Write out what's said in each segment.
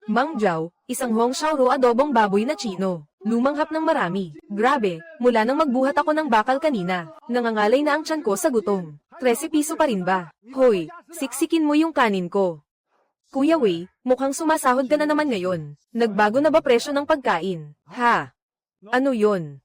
Mang Jiao, isang Hong Xiaoro adobong baboy na Chino. Lumanghap ng marami. Grabe, mula nang magbuhat ako ng bakal kanina, nangangalay na ang tiyan ko sa gutom. 13 piso pa rin ba? Hoy, siksikin mo yung kanin ko. Kuya Wei, mukhang sumasahod ka na naman ngayon. Nagbago na ba presyo ng pagkain? Ha? Ano yon?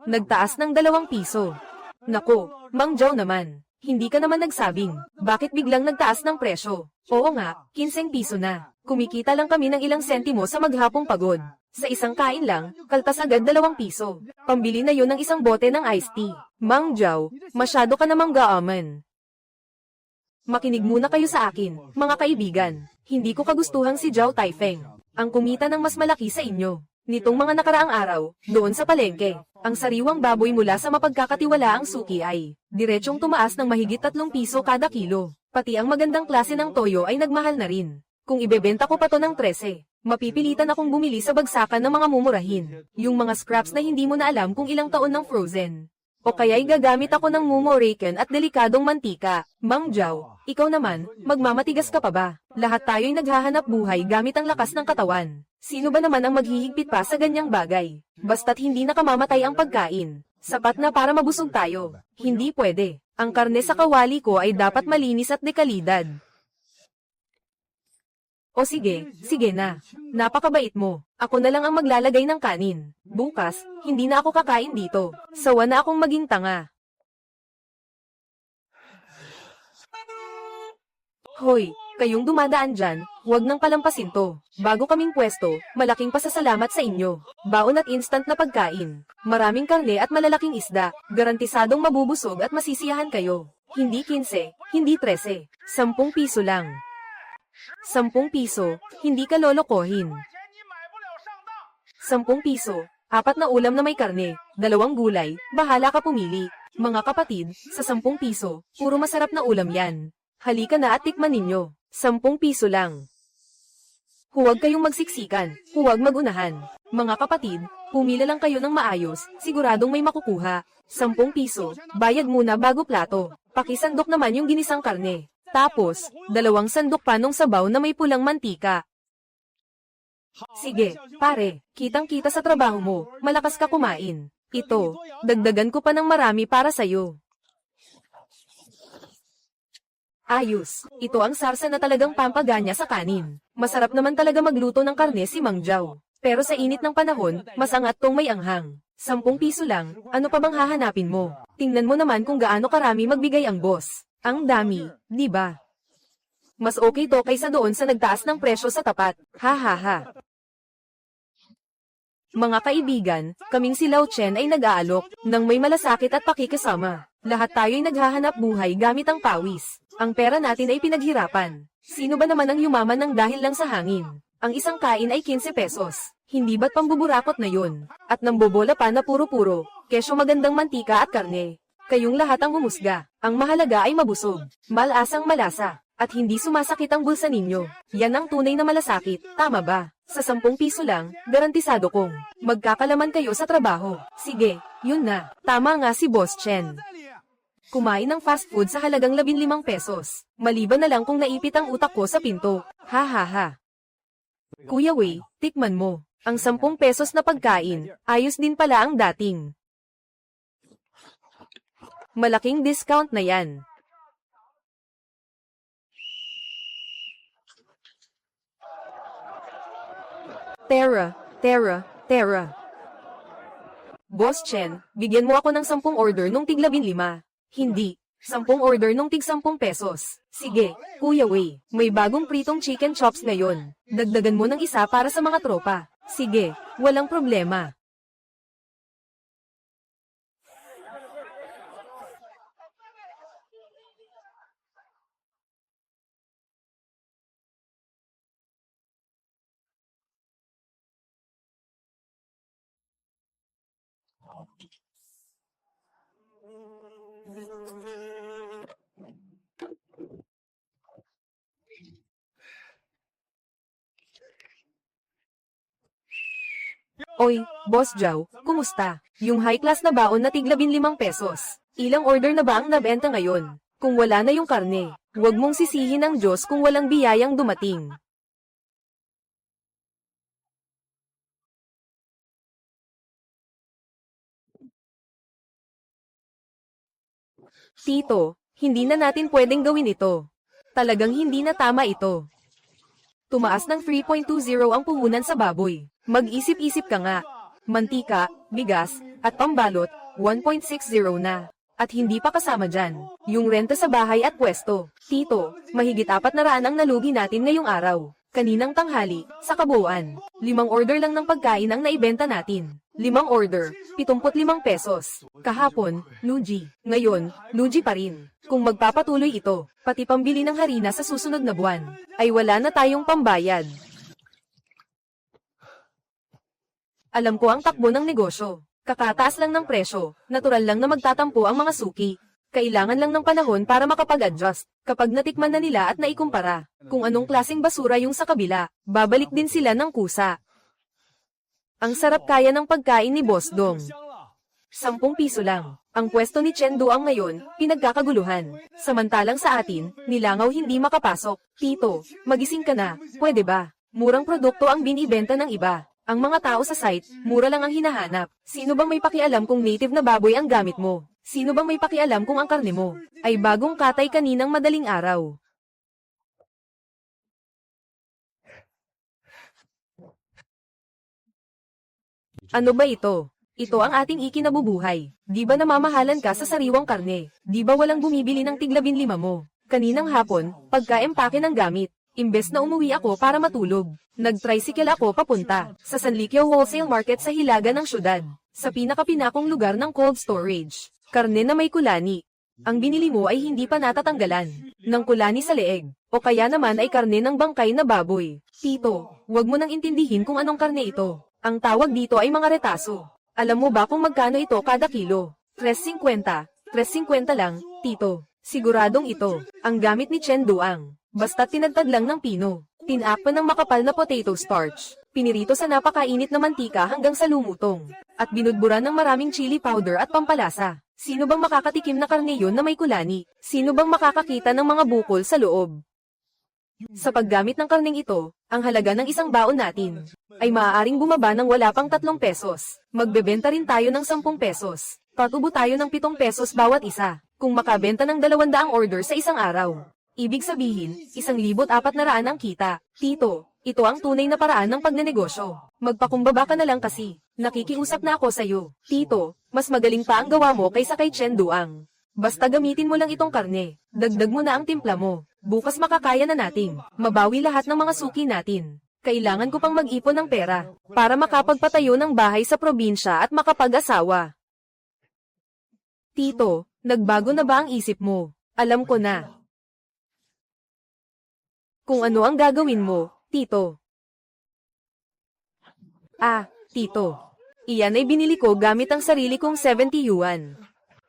Nagtaas ng 2 piso. Nako, Mang Jiao naman. Hindi ka naman nagsabing, bakit biglang nagtaas ng presyo? Oo nga, 15 piso na. Kumikita lang kami ng ilang sentimo sa maghapong pagod. Sa isang kain lang, kaltas agad 2 piso. Pambili na yun ng isang bote ng iced tea. Mang Jiao, masyado ka namang gaaman. Makinig muna kayo sa akin, mga kaibigan. Hindi ko kagustuhang si Jiao Taifeng. Ang kumita ng mas malaki sa inyo. Nitong mga nakaraang araw, doon sa palengke, ang sariwang baboy mula sa mapagkakatiwalaang suki ay diretsong tumaas ng mahigit 3 piso kada kilo. Pati ang magandang klase ng toyo ay nagmahal na rin. Kung ibebenta ko pa to ng 13, mapipilitan akong bumili sa bagsakan ng mga mumurahin. Yung mga scraps na hindi mo na alam kung ilang taon ng frozen. O kaya'y gagamit ako ng mumo-raken at delikadong mantika. Mang Jiao, ikaw naman, magmamatigas ka pa ba? Lahat tayo'y naghahanap buhay gamit ang lakas ng katawan. Sino ba naman ang maghihigpit pa sa ganyang bagay? Basta't hindi nakamamatay ang pagkain. Sapat na para mabusog tayo. Hindi pwede. Ang karne sa kawali ko ay dapat malinis at dekalidad. O sige, sige na. Napakabait mo. Ako na lang ang maglalagay ng kanin. Bukas, hindi na ako kakain dito. Sawa na akong maging tanga. Hoy, kayong dumadaan dyan, huwag nang palampasin to. Bago kaming pwesto, malaking pasasalamat sa inyo. Baon at instant na pagkain. Maraming karne at malalaking isda. Garantisadong mabubusog at masisiyahan kayo. Hindi 15, hindi 13. 10 piso lang. 10 piso, hindi ka lolokohin. 10 piso, 4 na ulam na may karne, 2 gulay, bahala ka pumili. Mga kapatid, sa 10 piso, puro masarap na ulam yan. Halika na at tikman ninyo. 10 piso lang. Huwag kayong magsiksikan, huwag magunahan. Mga kapatid, pumila lang kayo ng maayos, siguradong may makukuha. 10 piso, bayad muna bago plato. Pakisandok naman yung ginisang karne. Tapos, 2 sandok pa nung sabaw na may pulang mantika. Sige, pare, kitang-kita sa trabaho mo, malakas ka kumain. Ito, dagdagan ko pa ng marami para sa'yo. Ayos, ito ang sarsa na talagang pampaganya sa kanin. Masarap naman talaga magluto ng karne si Mang Jiao. Pero sa init ng panahon, mas angat tong may anghang. 10 piso lang, ano pa bang hahanapin mo? Tingnan mo naman kung gaano karami magbigay ang boss. Ang dami, di ba? Mas okay to kaysa doon sa nagtaas ng presyo sa tapat. Ha ha ha. Mga kaibigan, kaming si Lao Chen ay nag-aalok ng may malasakit at pakikisama. Lahat tayo'y naghahanap buhay gamit ang pawis. Ang pera natin ay pinaghirapan. Sino ba naman ang yumaman ng dahil lang sa hangin? Ang isang kain ay 15 pesos. Hindi ba't pambuburakot na yun? At nambobola pa na puro-puro, kesyo magandang mantika at karne. Kayong lahat ang humusga. Ang mahalaga ay mabusog, malasang malasa, at hindi sumasakit ang bulsa ninyo. Yan ang tunay na malasakit, tama ba? Sa 10 piso lang, garantisado kong magkakalaman kayo sa trabaho. Sige, yun na. Tama nga si Boss Chen. Kumain ng fast food sa halagang 15 pesos. Maliban na lang kung naipit ang utak ko sa pinto. Ha ha ha. Kuya Wei, tikman mo. Ang 10 pesos na pagkain, ayos din pala ang dating. Malaking discount na yan. Tera. Boss Chen, bigyan mo ako ng 10 order nung tig 15. Hindi, 10 order nung tig 10 pesos. Sige, Kuya Wei, may bagong pritong chicken chops ngayon. Dagdagan mo ng isa para sa mga tropa. Sige, walang problema. Oy, Boss Jiao, kumusta? Yung high class na baon na tig 15 pesos. Ilang order na ba ang nabenta ngayon? Kung wala na yung karne, huwag mong sisihin ang Diyos kung walang biyayang dumating. Tito, hindi na natin pwedeng gawin ito. Talagang hindi na tama ito. Tumaas ng 3.20 ang puhunan sa baboy. Mag-isip-isip ka nga. Mantika, bigas, at pambalot, 1.60 na. At hindi pa kasama dyan, yung renta sa bahay at pwesto. Tito, mahigit 400 ang nalugi natin ngayong araw. Kaninang tanghali, sa kabuuan, 5 order lang ng pagkain ang naibenta natin. 5 order, 75 pesos. Kahapon, lugi. Ngayon, lugi pa rin. Kung magpapatuloy ito, pati pambili ng harina sa susunod na buwan, ay wala na tayong pambayad. Alam ko ang takbo ng negosyo. Kakataas lang ng presyo, natural lang na magtatampo ang mga suki. Kailangan lang ng panahon para makapag-adjust. Kapag natikman na nila at naikumpara kung anong klaseng basura yung sa kabila, babalik din sila ng kusa. Ang sarap kaya ng pagkain ni Boss Dong. 10 piso lang. Ang pwesto ni Chen Duang ngayon, pinagkakaguluhan. Samantalang sa atin, nilangaw hindi makapasok. Tito, magising ka na, pwede ba? Murang produkto ang binibenta ng iba. Ang mga tao sa site, mura lang ang hinahanap. Sino bang may pakialam kung native na baboy ang gamit mo? Sino bang may pakialam kung ang karne mo ay bagong katay kaninang madaling araw? Ano ba ito? Ito ang ating ikinabubuhay. Di ba namamahalan ka sa sariwang karne? Di ba walang bumibili ng tig-15 mo? Kaninang hapon, pagka-empake ng gamit, imbes na umuwi ako para matulog, nag-tricycle ako papunta sa Sanlikyo Wholesale Market sa hilaga ng syudad, sa pinakapinakong lugar ng cold storage. Karne na may kulani. Ang binili mo ay hindi pa natatanggalan ng kulani sa leeg, o kaya naman ay karne ng bangkay na baboy. Tito, wag mo nang intindihin kung anong karne ito. Ang tawag dito ay mga retaso. Alam mo ba kung magkano ito kada kilo? 3.50. 3.50 lang, tito. Siguradong ito ang gamit ni Chen Duang. Basta tinadtad lang ng pino. Tinakpan ng makapal na potato starch. Pinirito sa napakainit na mantika hanggang sa lumutong. At binudburan ng maraming chili powder at pampalasa. Sino bang makakatikim na karne yun na may kulani? Sino bang makakakita ng mga bukol sa loob? Sa paggamit ng karneng ito, ang halaga ng isang baon natin ay maaaring bumaba ng wala pang 3 pesos. Magbebenta rin tayo ng 10 pesos. Patubo tayo ng 7 pesos bawat isa. Kung makabenta ng 200 order sa isang araw. Ibig sabihin, 1,400 ang kita. Tito, ito ang tunay na paraan ng pagnenegosyo. Magpakumbaba ka na lang kasi. Nakikiusap na ako sa'yo. Tito, mas magaling pa ang gawa mo kaysa kay Chen Duang. Basta gamitin mo lang itong karne. Dagdag mo na ang timpla mo. Bukas makakaya na nating mabawi lahat ng mga suki natin. Kailangan ko pang mag-ipon ng pera para makapagpatayo ng bahay sa probinsya at makapag-asawa. Tito, nagbago na ba ang isip mo? Alam ko na kung ano ang gagawin mo, Tito. Tito. Iyan ay binili ko gamit ang sarili kong 70 yuan.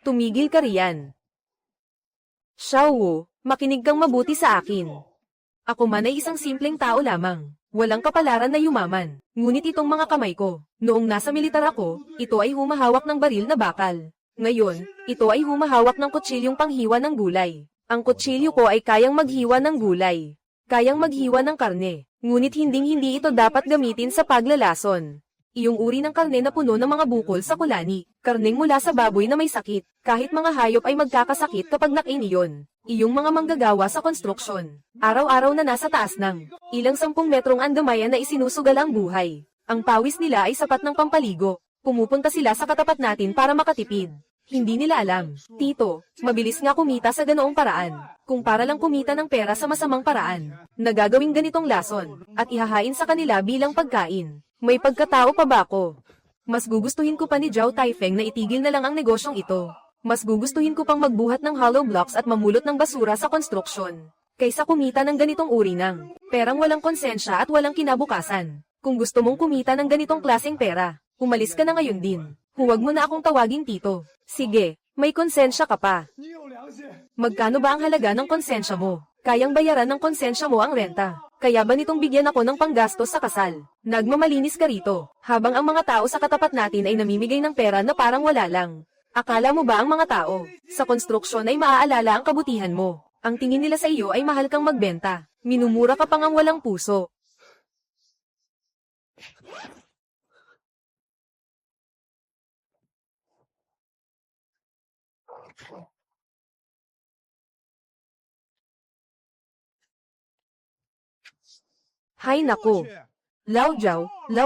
Tumigil ka riyan. Xiao, makinig kang mabuti sa akin. Ako man ay isang simpleng tao lamang. Walang kapalaran na yumaman. Ngunit itong mga kamay ko, noong nasa militar ako, ito ay humahawak ng baril na bakal. Ngayon, ito ay humahawak ng kutsilyong panghiwa ng gulay. Ang kutsilyo ko ay kayang maghiwa ng gulay. Kayang maghiwa ng karne, ngunit hinding-hindi ito dapat gamitin sa paglalason. Iyong uri ng karne na puno ng mga bukol sa kulani, karneng mula sa baboy na may sakit, kahit mga hayop ay magkakasakit kapag nakain iyon. Iyong mga manggagawa sa konstruksyon, araw-araw na nasa taas ng ilang 10 metrong andamayan na isinusugal ang buhay. Ang pawis nila ay sapat ng pampaligo. Pumupunta sila sa katapat natin para makatipid. Hindi nila alam, Tito, mabilis nga kumita sa ganoong paraan. Kung para lang kumita ng pera sa masamang paraan, nagagawing ganitong lason, at ihahain sa kanila bilang pagkain. May pagkatao pa ba ako? Mas gugustuhin ko pa ni Zhao Taifeng na itigil na lang ang negosyong ito. Mas gugustuhin ko pang magbuhat ng hollow blocks at mamulot ng basura sa konstruksyon, kaysa kumita ng ganitong uri ng perang walang konsensya at walang kinabukasan. Kung gusto mong kumita ng ganitong klaseng pera, umalis ka na ngayon din. Huwag mo na akong tawaging Tito. Sige, may konsensya ka pa. Magkano ba ang halaga ng konsensya mo? Kayang bayaran ng konsensya mo ang renta. Kaya ba nitong bigyan ako ng panggastos sa kasal? Nagmamalinis ka rito, habang ang mga tao sa katapat natin ay namimigay ng pera na parang wala lang. Akala mo ba ang mga tao sa konstruksyon ay maaalala ang kabutihan mo? Ang tingin nila sa iyo ay mahal kang magbenta. Minumura ka pang ang walang puso. Hay nako. Lao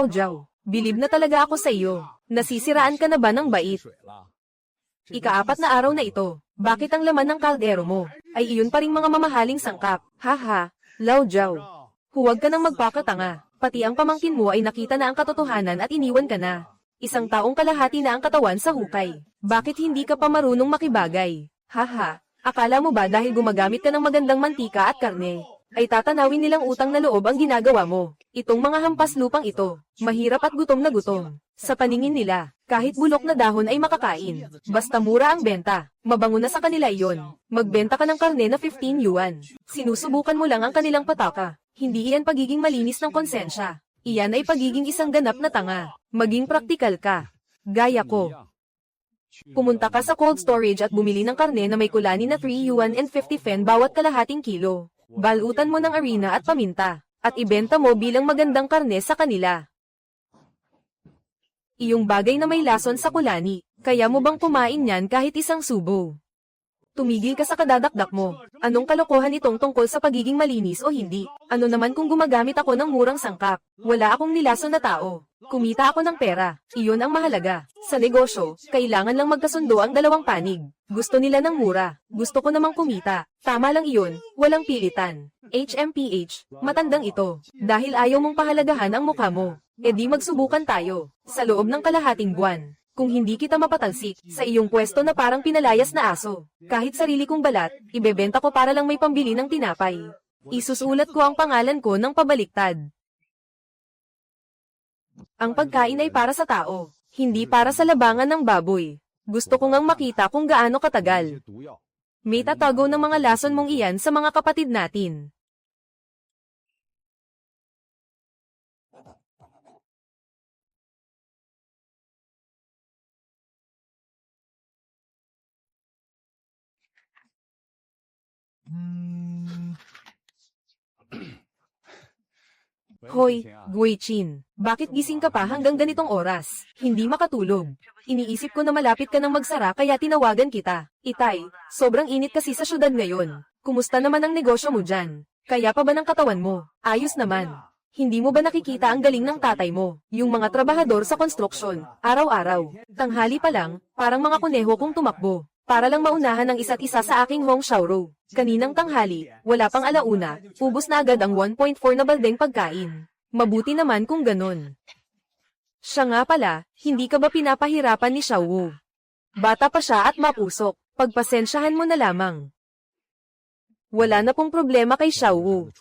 Jiao, bilib na talaga ako sa iyo. Nasisiraan ka na ba ng bait? Ika-4 na araw na ito, bakit ang laman ng kaldero mo ay iyon pa ring mga mamahaling sangkap? Haha, Lao Jiao. Huwag ka nang magpakatanga, pati ang pamangkin mo ay nakita na ang katotohanan at iniwan ka na. Isang taong kalahati na ang katawan sa hukay. Bakit hindi ka pa marunong makibagay? Haha, akala mo ba dahil gumagamit ka ng magandang mantika at karne, ay tatanawin nilang utang na loob ang ginagawa mo? Itong mga hampas lupang ito, mahirap at gutom na gutom. Sa paningin nila, kahit bulok na dahon ay makakain. Basta mura ang benta, mabango na sa kanila iyon. Magbenta ka ng karne na 15 yuan. Sinusubukan mo lang ang kanilang pataka. Hindi iyan pagiging malinis ng konsensya. Iyan ay pagiging isang ganap na tanga. Maging praktikal ka. Gaya ko. Pumunta ka sa cold storage at bumili ng karne na may kulani na 3 yuan and 50 fen bawat kalahating kilo. Balutan mo ng arena at paminta, at ibenta mo bilang magandang karne sa kanila. Iyong bagay na may lason sa kulani, kaya mo bang kumain yan kahit isang subo? Tumigil ka sa kadadakdak mo. Anong kalokohan itong tungkol sa pagiging malinis o hindi? Ano naman kung gumagamit ako ng murang sangkap? Wala akong nilason na tao. Kumita ako ng pera. Iyon ang mahalaga. Sa negosyo, kailangan lang magkasundo ang dalawang panig. Gusto nila ng mura. Gusto ko namang kumita. Tama lang iyon, walang pilitan. HMPH, matandang ito. Dahil ayaw mong pahalagahan ang mukha mo, edi magsubukan tayo. Sa loob ng kalahating buwan. Kung hindi kita mapatalsik sa iyong pwesto na parang pinalayas na aso, kahit sarili kong balat, ibebenta ko para lang may pambili ng tinapay. Isusulat ko ang pangalan ko ng pabaliktad. Ang pagkain ay para sa tao, hindi para sa labangan ng baboy. Gusto ko ngang makita kung gaano katagal may tatago ng mga lason mong iyan sa mga kapatid natin. Hoy, Guichin, bakit gising ka pa hanggang ganitong oras? Hindi makatulog. Iniisip ko na malapit ka nang magsara kaya tinawagan kita. Itay, sobrang init kasi sa syudad ngayon. Kumusta naman ang negosyo mo dyan? Kaya pa ba ng katawan mo? Ayos naman. Hindi mo ba nakikita ang galing ng tatay mo? Yung mga trabahador sa konstruksyon, araw-araw. Tanghali pa lang, parang mga kuneho kung tumakbo. Para lang maunahan ng isa't isa sa aking Hong Shao Row. Kaninang tanghali, wala pang alauna, ubos na agad ang 1.4 na baldeng pagkain. Mabuti naman kung ganon. Siya nga pala, hindi ka ba pinapahirapan ni Xiao Wu? Bata pa siya at mapusok, pagpasensyahan mo na lamang. Wala na pong problema kay Xiao Wu.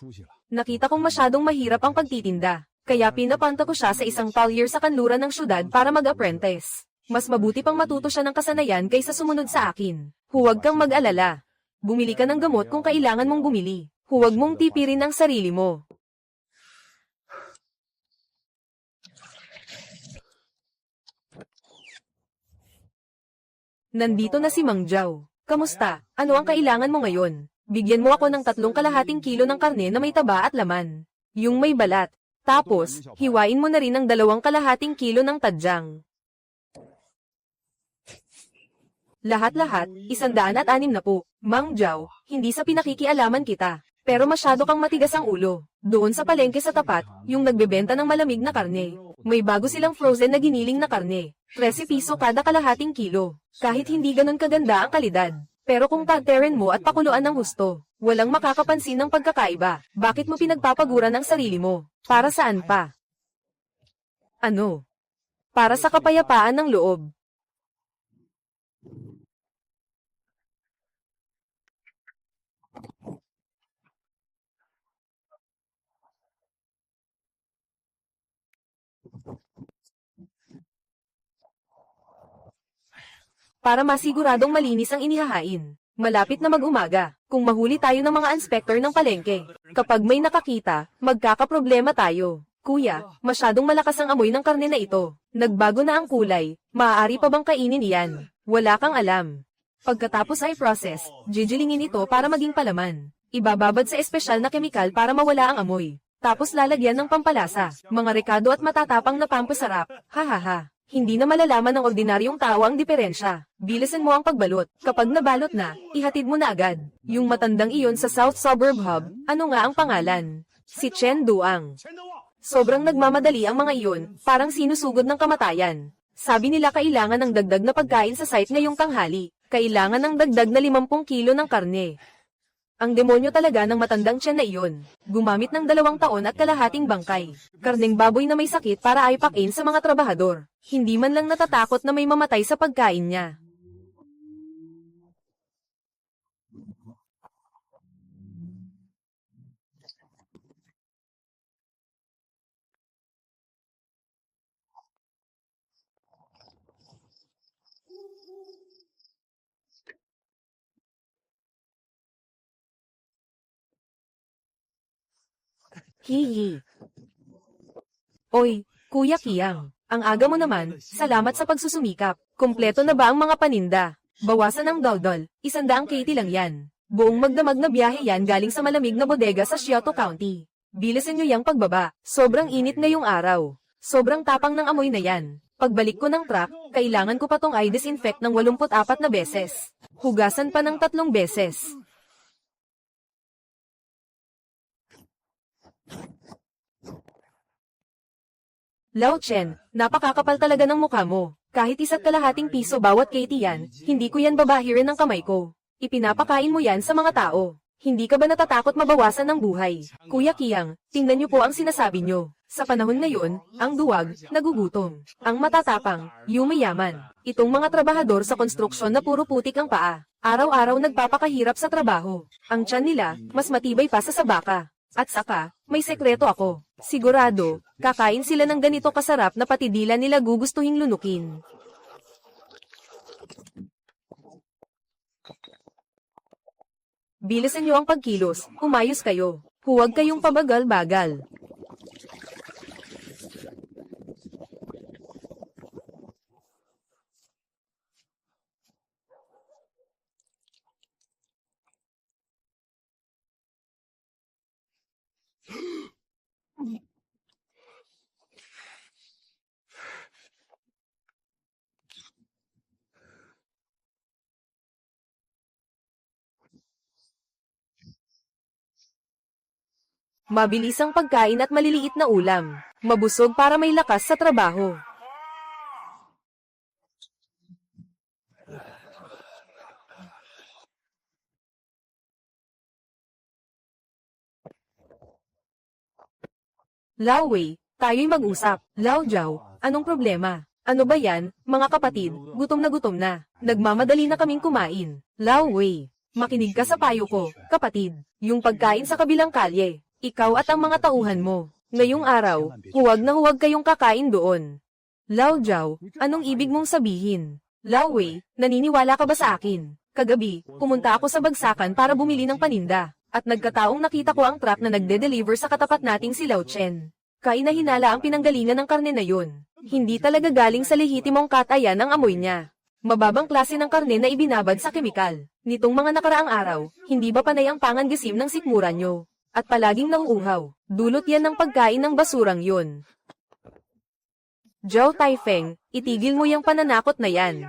Nakita kong masyadong mahirap ang pagtitinda, kaya pinapanta ko siya sa isang talyer sa kanluran ng syudad para mag-apprentice. Mas mabuti pang matuto siya ng kasanayan kaysa sumunod sa akin. Huwag kang mag-alala. Bumili ka ng gamot kung kailangan mong bumili. Huwag mong tipirin ang sarili mo. Nandito na si Mang Jiao. Kamusta? Ano ang kailangan mo ngayon? Bigyan mo ako ng 3 kilo ng karne na may taba at laman. Yung may balat. Tapos, hiwain mo na rin ng 2 kilo ng tadyang. Lahat-lahat, 160. Mang Jiao, hindi sa pinakikialaman kita, pero masyado kang matigas ang ulo. Doon sa palengke sa tapat, yung nagbebenta ng malamig na karne. May bago silang frozen na giniling na karne. 13 piso kada kalahating kilo. Kahit hindi ganun kaganda ang kalidad. Pero kung tagterin mo at pakuluan ng husto, walang makakapansin ng pagkakaiba. Bakit mo pinagpapaguran ang sarili mo? Para saan pa? Ano? Para sa kapayapaan ng loob. Para masiguradong malinis ang inihahain. Malapit na mag-umaga, kung mahuli tayo ng mga inspektor ng palengke. Kapag may nakakita, magkakaproblema tayo. Kuya, masyadong malakas ang amoy ng karne na ito. Nagbago na ang kulay, maaari pa bang kainin iyan? Wala kang alam. Pagkatapos ay process, jijilingin ito para maging palaman. Ibababad sa espesyal na kemikal para mawala ang amoy. Tapos lalagyan ng pampalasa, mga rekado at matatapang na pampasarap. Hahaha. Hindi na malalaman ng ordinaryong tao ang diferensya. Bilisan mo ang pagbalot. Kapag nabalot na, ihatid mo na agad. Yung matandang iyon sa South Suburb Hub, ano nga ang pangalan? Si Chen Duang. Sobrang nagmamadali ang mga iyon, parang sinusugod ng kamatayan. Sabi nila kailangan ng dagdag na pagkain sa site ngayong tanghali. Kailangan ng dagdag na 50 kilo ng karne. Ang demonyo talaga ng matandang Chen na iyon. Gumamit ng 2 taon at kalahating bangkay. Karneng baboy na may sakit para aipakin sa mga trabahador. Hindi man lang natatakot na may mamatay sa pagkain niya. Hihi. Oy, Kuya Kiyang. Ang aga mo naman, salamat sa pagsusumikap. Kumpleto na ba ang mga paninda? Bawasan ang daldal, 100 KT lang yan. Buong magdamag na biyahe yan galing sa malamig na bodega sa Xiaotou County. Bilisan nyo yang pagbaba, sobrang init ngayong araw. Sobrang tapang ng amoy na yan. Pagbalik ko ng truck, kailangan ko pa tong i-disinfect ng 84 na beses. Hugasan pa ng 3 beses. Lao Chen, napakakapal talaga ng mukha mo. Kahit 1.5 piso bawat KT yan, hindi ko yan babahirin ng kamay ko. Ipinapakain mo yan sa mga tao. Hindi ka ba natatakot mabawasan ng buhay? Kuya Kiyang, tingnan niyo po ang sinasabi niyo. Sa panahon ngayon, ang duwag, nagugutom. Ang matatapang, yumayaman. Itong mga trabahador sa konstruksyon na puro putik ang paa. Araw-araw nagpapakahirap sa trabaho. Ang tiyan nila, mas matibay pa sa baka. At saka, may sekreto ako. Sigurado, kakain sila ng ganito kasarap na pati dila nila gugustuhing lunukin. Bilisan niyo ang pagkilos, umayos kayo. Huwag kayong pabagal-bagal. Mabilis ang pagkain at maliliit na ulam. Mabusog para may lakas sa trabaho. Lao Wei, tayo'y mag-usap. Lao Jiao, anong problema? Ano ba yan, mga kapatid, gutom na. Nagmamadali na kaming kumain. Lao Wei, makinig ka sa payo ko, kapatid. Yung pagkain sa kabilang kalye. Ikaw at ang mga tauhan mo. Ngayong araw, huwag na huwag kayong kakain doon. Lao Jiao, anong ibig mong sabihin? Lao Wei, naniniwala ka ba sa akin? Kagabi, pumunta ako sa bagsakan para bumili ng paninda. At nagkataong nakita ko ang truck na nagde-deliver sa katapat nating si Lao Chen. Kainahinala ang pinanggalingan ng karne na yun. Hindi talaga galing sa lehitimong katayan ang amoy niya. Mababang klase ng karne na ibinabad sa kemikal. Nitong mga nakaraang araw, hindi ba panay ang pangangasim ng sikmura nyo? At palaging nauuhaw. Dulot yan ng pagkain ng basurang yun. Zhao Taifeng, itigil mo yung pananakot na yan.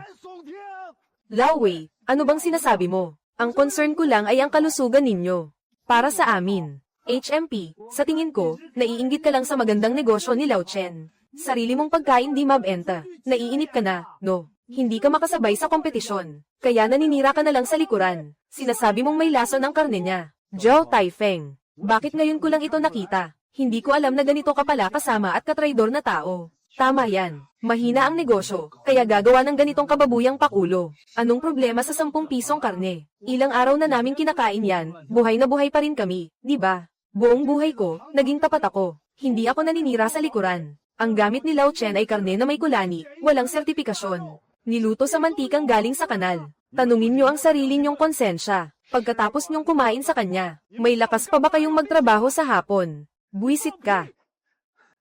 Lao Wei, ano bang sinasabi mo? Ang concern ko lang ay ang kalusugan ninyo. Para sa amin. HMP, sa tingin ko, naiinggit ka lang sa magandang negosyo ni Lao Chen. Sarili mong pagkain di mabenta. Naiinip ka na, no? Hindi ka makasabay sa kompetisyon. Kaya naninira ka na lang sa likuran. Sinasabi mong may lason ang karne niya. Zhao Taifeng. Bakit ngayon ko lang ito nakita? Hindi ko alam na ganito ka pala kasama at katraidor na tao. Tama yan. Mahina ang negosyo, kaya gagawa ng ganitong kababuyang pakulo. Anong problema sa 10 pisong karne? Ilang araw na namin kinakain yan, buhay na buhay pa rin kami, di ba? Buong buhay ko, naging tapat ako. Hindi ako naninira sa likuran. Ang gamit ni Lao Chen ay karne na may kulani, walang sertipikasyon. Niluto sa mantikang galing sa kanal. Tanungin nyo ang sarili nyong konsensya. Pagkatapos nyong kumain sa kanya, may lakas pa ba kayong magtrabaho sa hapon? Buwisit ka.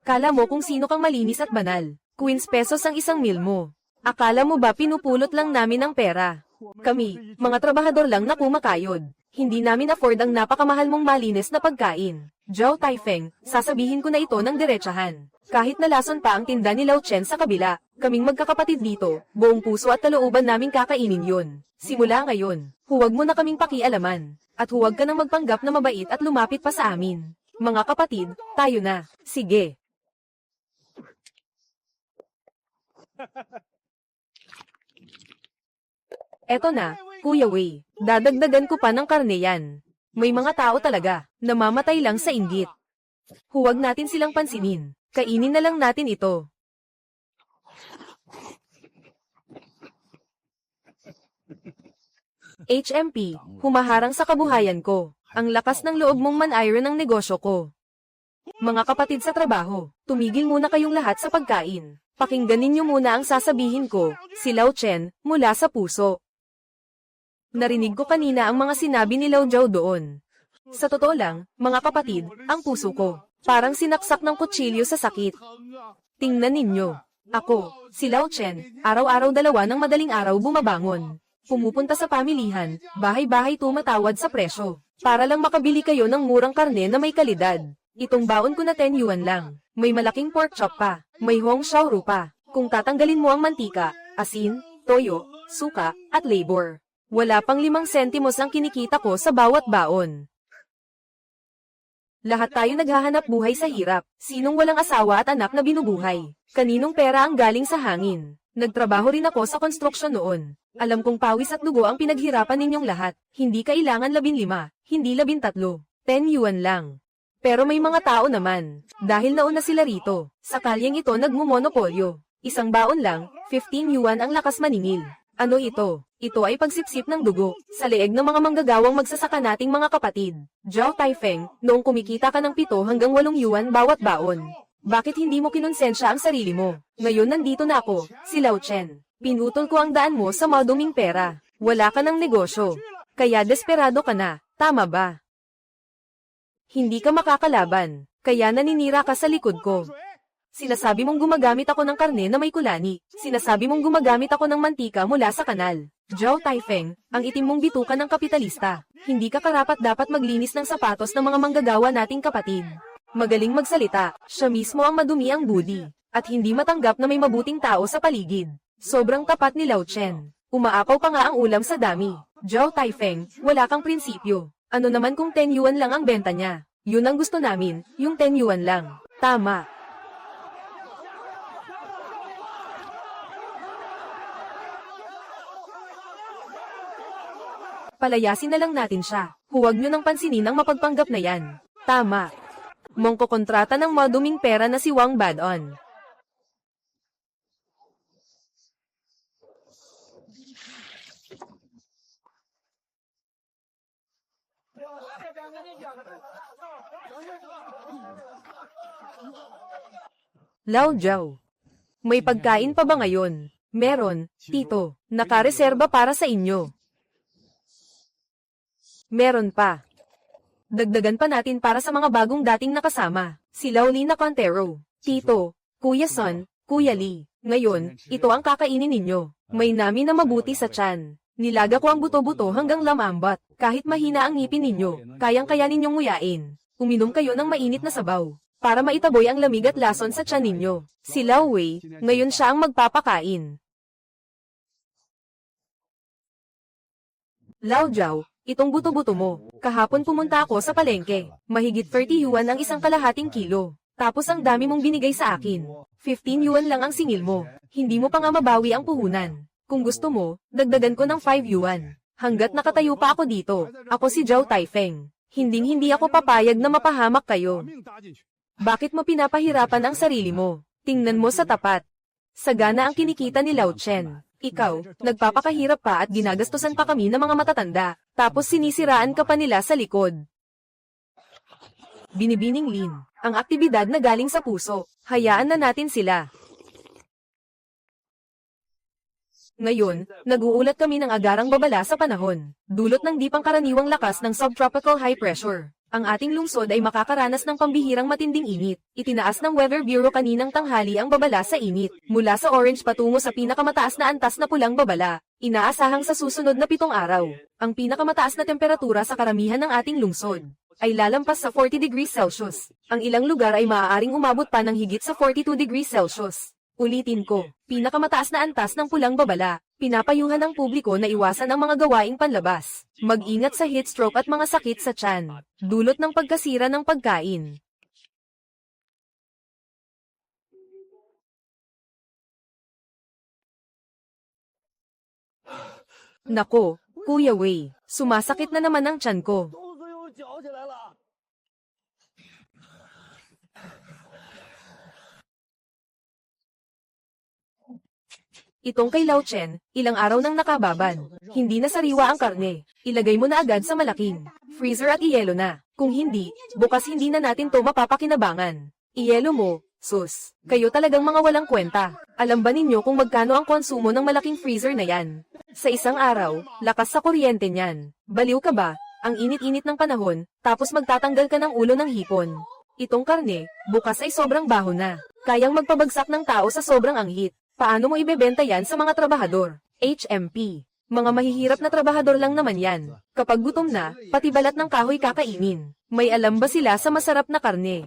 Kala mo kung sino kang malinis at banal. Queens pesos ang isang meal mo. Akala mo ba pinupulot lang namin ang pera? Kami, mga trabahador lang na kumakayod. Hindi namin afford ang napakamahal mong malinis na pagkain. Zhao Taifeng, sasabihin ko na ito ng diretsahan. Kahit nalason pa ang tinda ni Lao Chen sa kabila, kaming magkakapatid dito, buong puso at kalooban naming kakainin yun. Simula ngayon, huwag mo na kaming pakialaman. At huwag ka nang magpanggap na mabait at lumapit pa sa amin. Mga kapatid, tayo na. Sige. Eto na, Kuya Wei. Dadagdagan ko pa ng karne yan. May mga tao talaga, namamatay lang sa inggit. Huwag natin silang pansinin. Kainin na lang natin ito. HMP, humaharang sa kabuhayan ko. Ang lakas ng loob mong man-iron ng negosyo ko. Mga kapatid sa trabaho, tumigil muna kayong lahat sa pagkain. Pakinggan ninyo muna ang sasabihin ko, si Lao Chen, mula sa puso. Narinig ko kanina ang mga sinabi ni Lao Zhao doon. Sa totoo lang, mga kapatid, ang puso ko, parang sinaksak ng kutsilyo sa sakit. Tingnan ninyo. Ako, si Lao Chen, araw-araw 2 ng madaling araw bumabangon. Pumupunta sa pamilihan, bahay-bahay tumatawad sa presyo, para lang makabili kayo ng murang karne na may kalidad. Itong baon ko na 10 yuan lang. May malaking pork chop pa, may hong xiaoru pa. Kung tatanggalin mo ang mantika, asin, toyo, suka, at labor. Wala pang 5 sentimos ang kinikita ko sa bawat baon. Lahat tayo naghahanap buhay sa hirap. Sinong walang asawa at anak na binubuhay? Kaninong pera ang galing sa hangin? Nagtrabaho rin ako sa konstruksyon noon. Alam kong pawis at dugo ang pinaghirapan ninyong lahat. Hindi kailangan 15, hindi 13. 10 yuan lang. Pero may mga tao naman. Dahil nauna sila rito. Sa kalyeng ito nagmumonopolyo. Isang baon lang, 15 yuan ang lakas maningil. Ano ito? Ito ay pagsipsip ng dugo, sa leeg ng mga manggagawang magsasaka nating mga kapatid. Zhao Taifeng, noong kumikita ka ng 7 hanggang 8 yuan bawat baon. Bakit hindi mo kinonsensya ang sarili mo? Ngayon nandito na ako, si Lao Chen. Pinutol ko ang daan mo sa maduming pera. Wala ka ng negosyo. Kaya desperado ka na, tama ba? Hindi ka makakalaban, kaya naninira ka sa likod ko. Sinasabi mong gumagamit ako ng karne na may kulani. Sinasabi mong gumagamit ako ng mantika mula sa kanal. Zhao Taifeng, ang itim mong bitukan ng kapitalista. Hindi ka karapat-dapat maglinis ng sapatos ng mga manggagawa nating kapatid. Magaling magsalita, siya mismo ang madumi ang budi. At hindi matanggap na may mabuting tao sa paligid. Sobrang tapat ni Lao Chen. Umaapaw pa nga ang ulam sa dami. Zhao Taifeng, wala kang prinsipyo. Ano naman kung 10 yuan lang ang benta niya? Yun ang gusto namin, yung 10 yuan lang. Tama. Palayasin na lang natin siya. Huwag nyo nang pansinin ang mapagpanggap na yan. Tama. Mongko-kontrata ng maduming pera na si Wang Badon. Lao Zhao. May pagkain pa ba ngayon? Meron, tito. Nakareserba para sa inyo. Meron pa. Dagdagan pa natin para sa mga bagong dating nakasama. Si Laulina Contero, Tito, Kuya Son, Kuya Lee. Ngayon, ito ang kakainin ninyo. May nami na mabuti sa tiyan. Nilaga ko ang buto-buto hanggang lamambat. Kahit mahina ang ngipin ninyo, kayang-kaya ninyong nguyain. Uminom kayo ng mainit na sabaw, para maitaboy ang lamig at lason sa tiyan ninyo. Si Lao Wei, ngayon siya ang magpapakain. Lao Zhao, itong buto-buto mo. Kahapon pumunta ako sa palengke. Mahigit 30 yuan ang isang kalahating kilo. Tapos ang dami mong binigay sa akin. 15 yuan lang ang singil mo. Hindi mo pa nga mabawi ang puhunan. Kung gusto mo, dagdagan ko ng 5 yuan. Hanggat nakatayo pa ako dito, ako si Zhao Taifeng. Hinding-hindi ako papayag na mapahamak kayo. Bakit mo pinapahirapan ang sarili mo? Tingnan mo sa tapat. Sagana ang kinikita ni Lao Chen. Ikaw, nagpapakahirap pa at ginagastusan pa kami ng mga matatanda, tapos sinisiraan ka pa nila sa likod. Binibining Lin, ang aktibidad na galing sa puso, hayaan na natin sila. Ngayon, nag-uulat kami ng agarang babala sa panahon, dulot ng di pangkaraniwang lakas ng subtropical high pressure. Ang ating lungsod ay makakaranas ng pambihirang matinding init. Itinaas ng Weather Bureau kaninang tanghali ang babala sa init, mula sa orange patungo sa pinakamataas na antas na pulang babala. Inaasahang sa susunod na 7 araw, ang pinakamataas na temperatura sa karamihan ng ating lungsod ay lalampas sa 40 degrees Celsius. Ang ilang lugar ay maaaring umabot pa ng higit sa 42 degrees Celsius. Ulitin ko, pinakamataas na antas ng pulang babala. Pinapayuhan ng publiko na iwasan ang mga gawaing panlabas. Mag-ingat sa heat stroke at mga sakit sa tiyan. Dulot ng pagkasira ng pagkain. Nako, Kuya Wei, sumasakit na naman ang tiyan ko. Itong kay Lao Chen, ilang araw nang nakababad. Hindi na sariwa ang karne. Ilagay mo na agad sa malaking freezer at iyelo na. Kung hindi, bukas hindi na natin to mapapakinabangan. Iyelo mo, sus. Kayo talagang mga walang kwenta. Alam ba ninyo kung magkano ang konsumo ng malaking freezer na yan? Sa isang araw, lakas sa kuryente niyan. Baliw ka ba? Ang init-init ng panahon, tapos magtatanggal ka ng ulo ng hipon. Itong karne, bukas ay sobrang baho na. Kayang magpabagsak ng tao sa sobrang anghit. Paano mo ibebenta yan sa mga trabahador? HMP. Mga mahihirap na trabahador lang naman yan. Kapag gutom na, pati balat ng kahoy kakainin. May alam ba sila sa masarap na karne?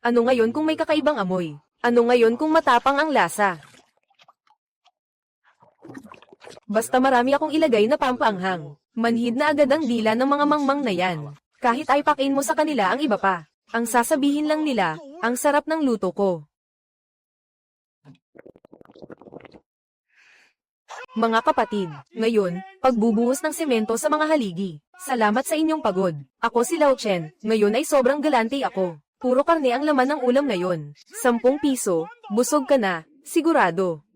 Ano ngayon kung may kakaibang amoy? Ano ngayon kung matapang ang lasa? Basta marami akong ilagay na pampaanghang. Manhid na agad ang dila ng mga mangmang na yan. Kahit ay pakin mo sa kanila ang iba pa. Ang sasabihin lang nila, ang sarap ng luto ko. Mga kapatid, ngayon, pagbubuhos ng semento sa mga haligi. Salamat sa inyong pagod. Ako si Lao Chen, ngayon ay sobrang galante ako. Puro karne ang laman ng ulam ngayon. 10 piso, busog ka na, sigurado.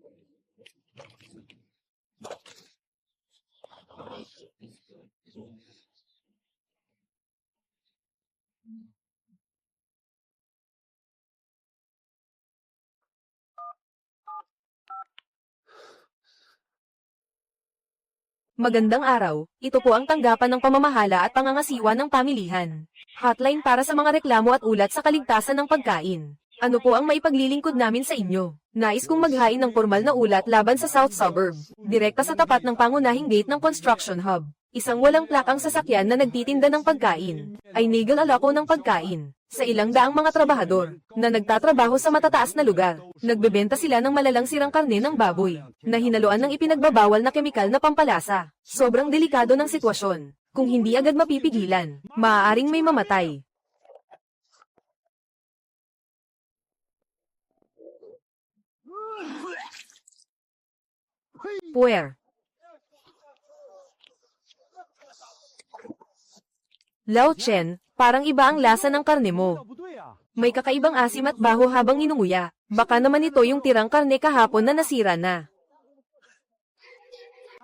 Magandang araw, ito po ang tanggapan ng pamamahala at pangangasiwa ng pamilihan. Hotline para sa mga reklamo at ulat sa kaligtasan ng pagkain. Ano po ang maipaglilingkod namin sa inyo? Nais kong maghain ng formal na ulat laban sa South Suburb, direkta sa tapat ng pangunahing gate ng construction hub. Isang walang plakang sasakyan na nagtitinda ng pagkain, ay nigel alako ng pagkain, sa ilang daang mga trabahador, na nagtatrabaho sa matataas na lugar. Nagbebenta sila ng malalang sirang karne ng baboy, na hinaluan ng ipinagbabawal na kemikal na pampalasa. Sobrang delikado ng sitwasyon. Kung hindi agad mapipigilan, maaaring may mamatay. Puwer. Lao Chen, parang iba ang lasa ng karne mo. May kakaibang asim at baho habang inunguya. Baka naman ito yung tirang karne kahapon na nasira na.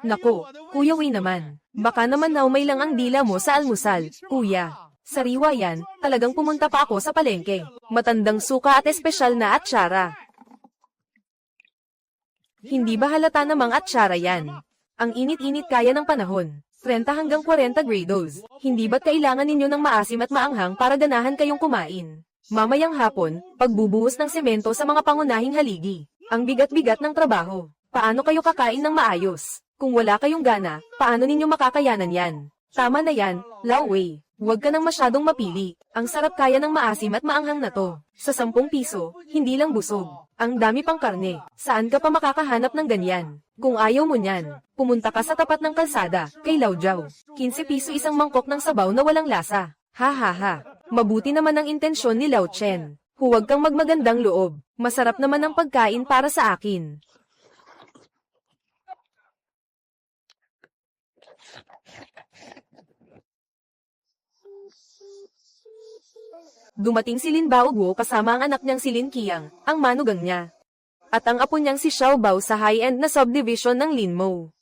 Nako, Kuya Wei naman. Baka naman naumay lang ang dila mo sa almusal, kuya. Sariwa yan, talagang pumunta pa ako sa palengke. Matandang suka at espesyal na atsara. Hindi ba halata namang atsara yan? Ang init-init kaya ng panahon. 30 hanggang 40 grados. Hindi ba't kailangan ninyo ng maasim at maanghang para ganahan kayong kumain? Mamayang hapon, pagbubuhos ng semento sa mga pangunahing haligi. Ang bigat-bigat ng trabaho. Paano kayo kakain ng maayos? Kung wala kayong gana, paano ninyo makakayanan yan? Tama na yan, Lao Wei. Huwag ka nang masyadong mapili. Ang sarap kaya ng maasim at maanghang na to. Sa 10 piso, hindi lang busog. Ang dami pang karne. Saan ka pa makakahanap ng ganyan? Kung ayaw mo niyan, pumunta ka sa tapat ng kalsada, kay Lao Jiao. 15 piso isang mangkok ng sabaw na walang lasa. Ha ha ha. Mabuti naman ang intensyon ni Lao Chen. Huwag kang magmagandang loob. Masarap naman ang pagkain para sa akin. Dumating si Lin Baoguo kasama ang anak niyang si Lin Qiang, ang manugang niya. At ang apo niyang si Xiao Bao sa high-end na subdivision ng Linmo.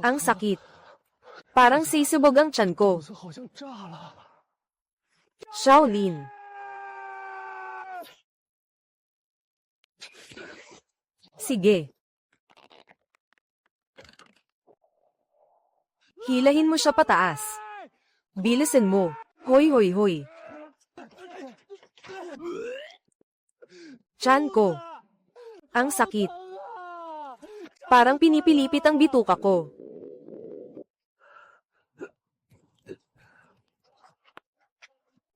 Ang sakit. Parang sisibog ang tiyan ko. Shaolin. Sige. Hilahin mo siya pataas. Bilisin mo. Hoy hoy hoy. Tiyan ko. Ang sakit. Parang pinipilipit ang bituka ko.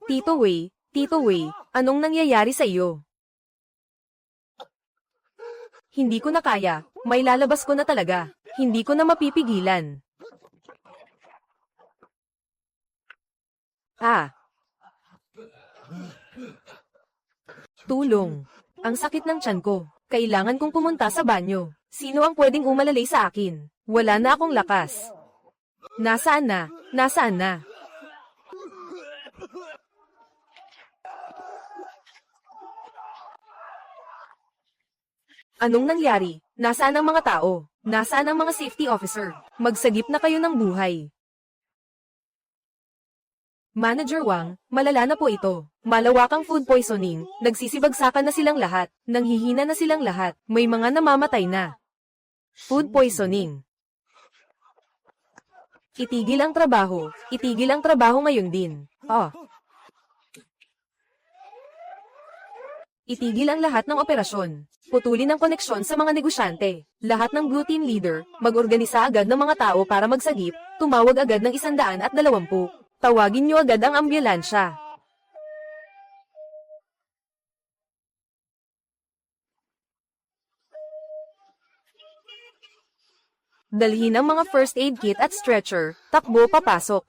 Tito Wei, anong nangyayari sa iyo? Hindi ko na kaya, may lalabas ko na talaga. Hindi ko na mapipigilan. Tulong. Ang sakit ng tiyan ko. Kailangan kong pumunta sa banyo. Sino ang pwedeng umalalay sa akin? Wala na akong lakas. Nasaan na? Nasaan na? Anong nangyari? Nasaan ang mga tao? Nasaan ang mga safety officer? Magsagip na kayo ng buhay. Manager Wang, malala na po ito. Malawakang food poisoning, nagsisibagsakan na silang lahat, nanghihina na silang lahat, may mga namamatay na. Food poisoning. Itigil ang trabaho ngayon din. Itigil ang lahat ng operasyon. Putulin ang koneksyon sa mga negosyante. Lahat ng Blue Team leader, mag-organisa agad ng mga tao para magsagip, tumawag agad ng 120. Tawagin niyo agad ang ambulansya. Dalhin ang mga first aid kit at stretcher, takbo papasok.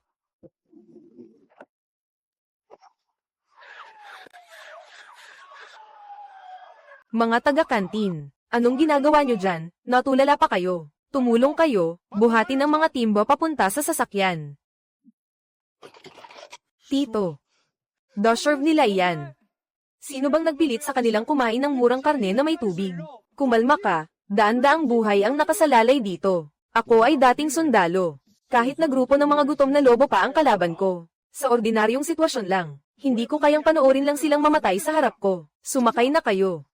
Mga taga-kantin, anong ginagawa nyo dyan? Natulala pa kayo. Tumulong kayo, buhatin ang mga timba papunta sa sasakyan. Tito. Deserve nila iyan. Sino bang nagpilit sa kanilang kumain ng murang karne na may tubig? Kumalma ka, daan-daang buhay ang nakasalalay dito. Ako ay dating sundalo. Kahit na grupo ng mga gutom na lobo pa ang kalaban ko. Sa ordinaryong sitwasyon lang, hindi ko kayang panoorin lang silang mamatay sa harap ko. Sumakay na kayo.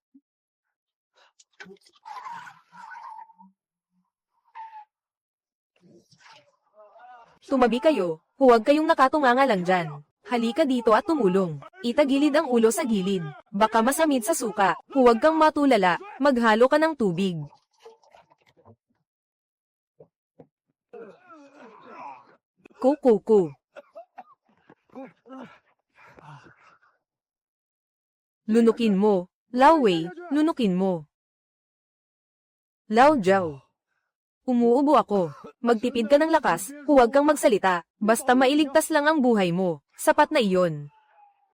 Tumabi kayo, huwag kayong nakatunganga lang dyan. Halika dito at tumulong. Itagilid ang ulo sa gilid. Baka masamid sa suka. Huwag kang matulala, maghalo ka ng tubig. Kukuku. Lunukin mo. Lao Wei, lunukin mo. Lao Jiao. Umuubo ako. Magtipid ka ng lakas, huwag kang magsalita. Basta mailigtas lang ang buhay mo. Sapat na iyon.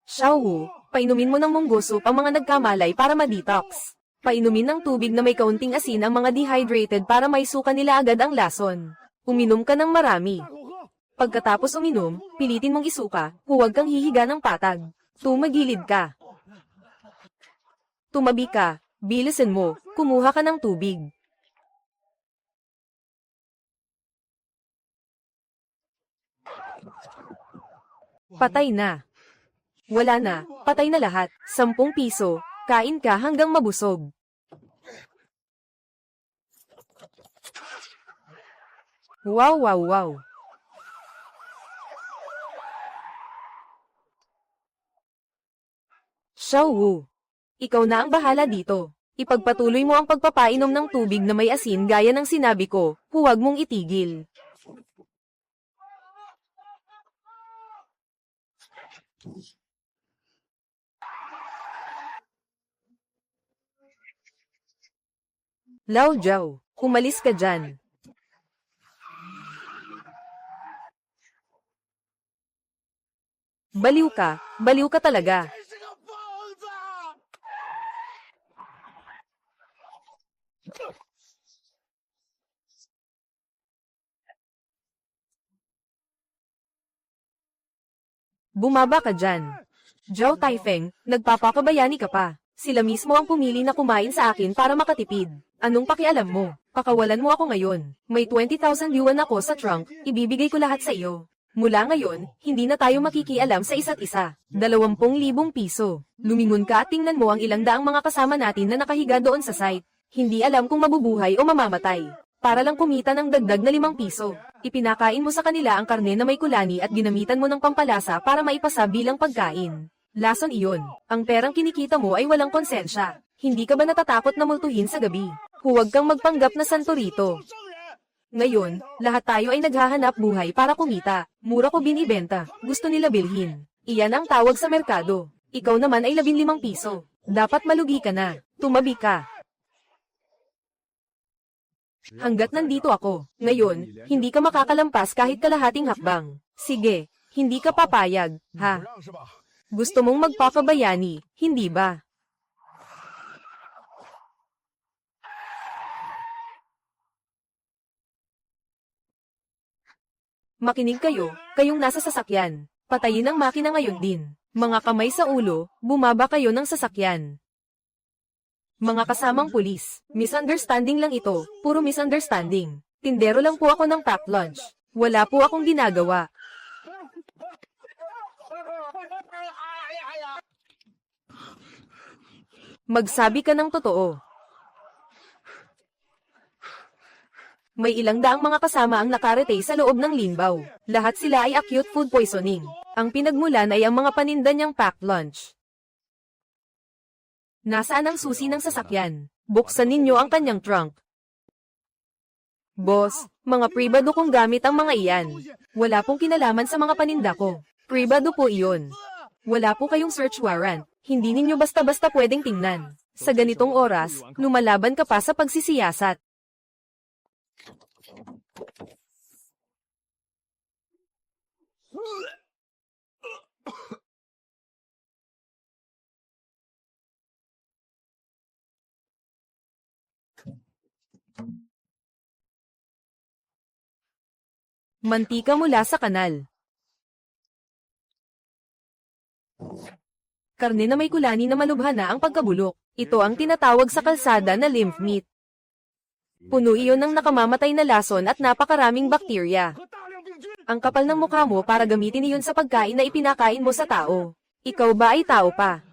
Xiao Wu, painumin mo ng munggo soup ang mga nagkamalay para ma-detox. Painumin ng tubig na may kaunting asin ang mga dehydrated para maisuka nila agad ang lason. Uminom ka ng marami. Pagkatapos uminom, pilitin mong isuka, huwag kang hihiga ng patag. Tumagilid ka. Tumabi ka, bilisan mo, kumuha ka ng tubig. Patay na. Wala na, patay na lahat. 10 piso, kain ka hanggang mabusog. Wow wow wow. Xiao Wu, ikaw na ang bahala dito. Ipagpatuloy mo ang pagpapainom ng tubig na may asin gaya ng sinabi ko, huwag mong itigil. Lao Jiao, umalis ka dyan. Baliw ka talaga. Bumaba ka dyan. Zhao Taifeng, nagpapakabayani ka pa. Sila mismo ang pumili na kumain sa akin para makatipid. Anong pakialam mo? Pakawalan mo ako ngayon. May 20,000 yuan ako sa trunk, ibibigay ko lahat sa iyo. Mula ngayon, hindi na tayo makikialam sa isa't isa. 20,000 piso. Lumingon ka at tingnan mo ang ilang daang mga kasama natin na nakahiga doon sa site. Hindi alam kung mabubuhay o mamamatay. Para lang kumita ng dagdag na 5 piso. Ipinakain mo sa kanila ang karne na may kulani at ginamitan mo ng pampalasa para maipasa bilang pagkain. Lason iyon. Ang perang kinikita mo ay walang konsensya. Hindi ka ba natatakot na multuhin sa gabi? Huwag kang magpanggap na santo rito. Ngayon, lahat tayo ay naghahanap buhay para kumita. Mura ko binibenta, gusto nila bilhin. Iyan ang tawag sa merkado. Ikaw naman ay 15 piso. Dapat malugi ka na. Tumabi ka. Hanggat nandito ako, ngayon, hindi ka makakalampas kahit kalahating hakbang. Sige, hindi ka papayag, ha? Gusto mong magpapabayani, hindi ba? Makinig kayo, kayong nasa sasakyan. Patayin ang makina ngayon din. Mga kamay sa ulo, bumaba kayo ng sasakyan. Mga kasamang pulis, misunderstanding lang ito, puro misunderstanding. Tindero lang po ako ng packed lunch. Wala po akong ginagawa. Magsabi ka ng totoo. May ilang daang mga kasama ang nakarete sa loob ng Linbao. Lahat sila ay acute food poisoning. Ang pinagmulan ay ang mga paninda niyang packed lunch. Nasaan ang susi ng sasakyan? Buksan ninyo ang kanyang trunk. Boss, mga pribado kong gamit ang mga iyan. Wala pong kinalaman sa mga paninda ko. Pribado po iyon. Wala po kayong search warrant. Hindi ninyo basta-basta pwedeng tingnan. Sa ganitong oras, lumalaban ka pa sa pagsisiyasat. Mantika mula sa kanal. Karne na may kulani na malubha na ang pagkabulok. Ito ang tinatawag sa kalsada na lymph meat. Puno iyon ng nakamamatay na lason at napakaraming bakterya. Ang kapal ng mukha mo para gamitin iyon sa pagkain na ipinakain mo sa tao. Ikaw ba ay tao pa?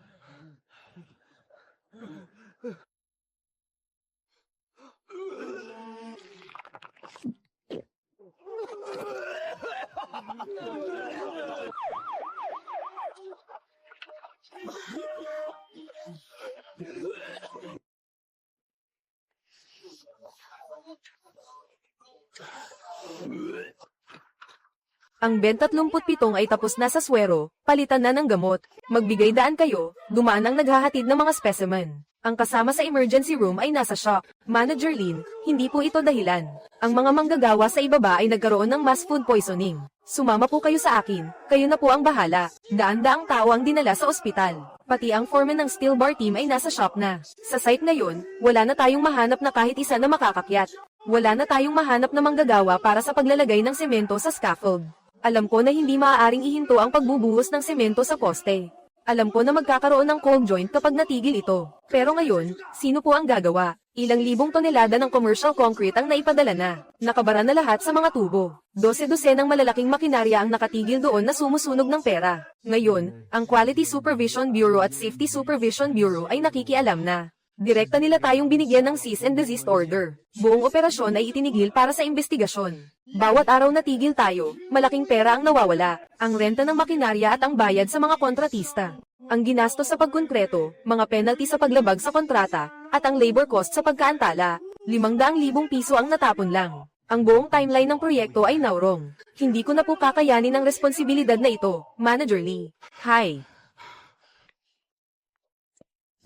Ang Ben 37 ay tapos na sa swero, palitan na ng gamot. Magbigay daan kayo, dumaan ang naghahatid ng mga specimen. Ang kasama sa emergency room ay nasa shock. Manager Lin, hindi po ito dahilan. Ang mga manggagawa sa ibaba ay nagkaroon ng mass food poisoning. Sumama po kayo sa akin, kayo na po ang bahala. Daan-daang tao ang dinala sa ospital. Pati ang foreman ng steel bar team ay nasa shop na. Sa site ngayon, wala na tayong mahanap na kahit isa na makakakyat. Wala na tayong mahanap na manggagawa para sa paglalagay ng semento sa scaffold. Alam ko na hindi maaaring ihinto ang pagbubuhos ng semento sa poste. Alam ko na magkakaroon ng cold joint kapag natigil ito. Pero ngayon, sino po ang gagawa? Ilang libong tonelada ng commercial concrete ang naipadala na. Nakabara na lahat sa mga tubo. 12 ng malalaking makinarya ang nakatigil doon na sumusunog ng pera. Ngayon, ang Quality Supervision Bureau at Safety Supervision Bureau ay nakikialam na. Direkta nila tayong binigyan ng cease and desist order. Buong operasyon ay itinigil para sa investigasyon. Bawat araw na tigil tayo, malaking pera ang nawawala. Ang renta ng makinarya at ang bayad sa mga kontratista. Ang ginastos sa pagkontreto, mga penalty sa paglabag sa kontrata, at ang labor cost sa pagkaantala. 500,000 piso ang natapon lang. Ang buong timeline ng proyekto ay naurong. Hindi ko na po kakayanin ang responsibilidad na ito, Manager Lee. Hi.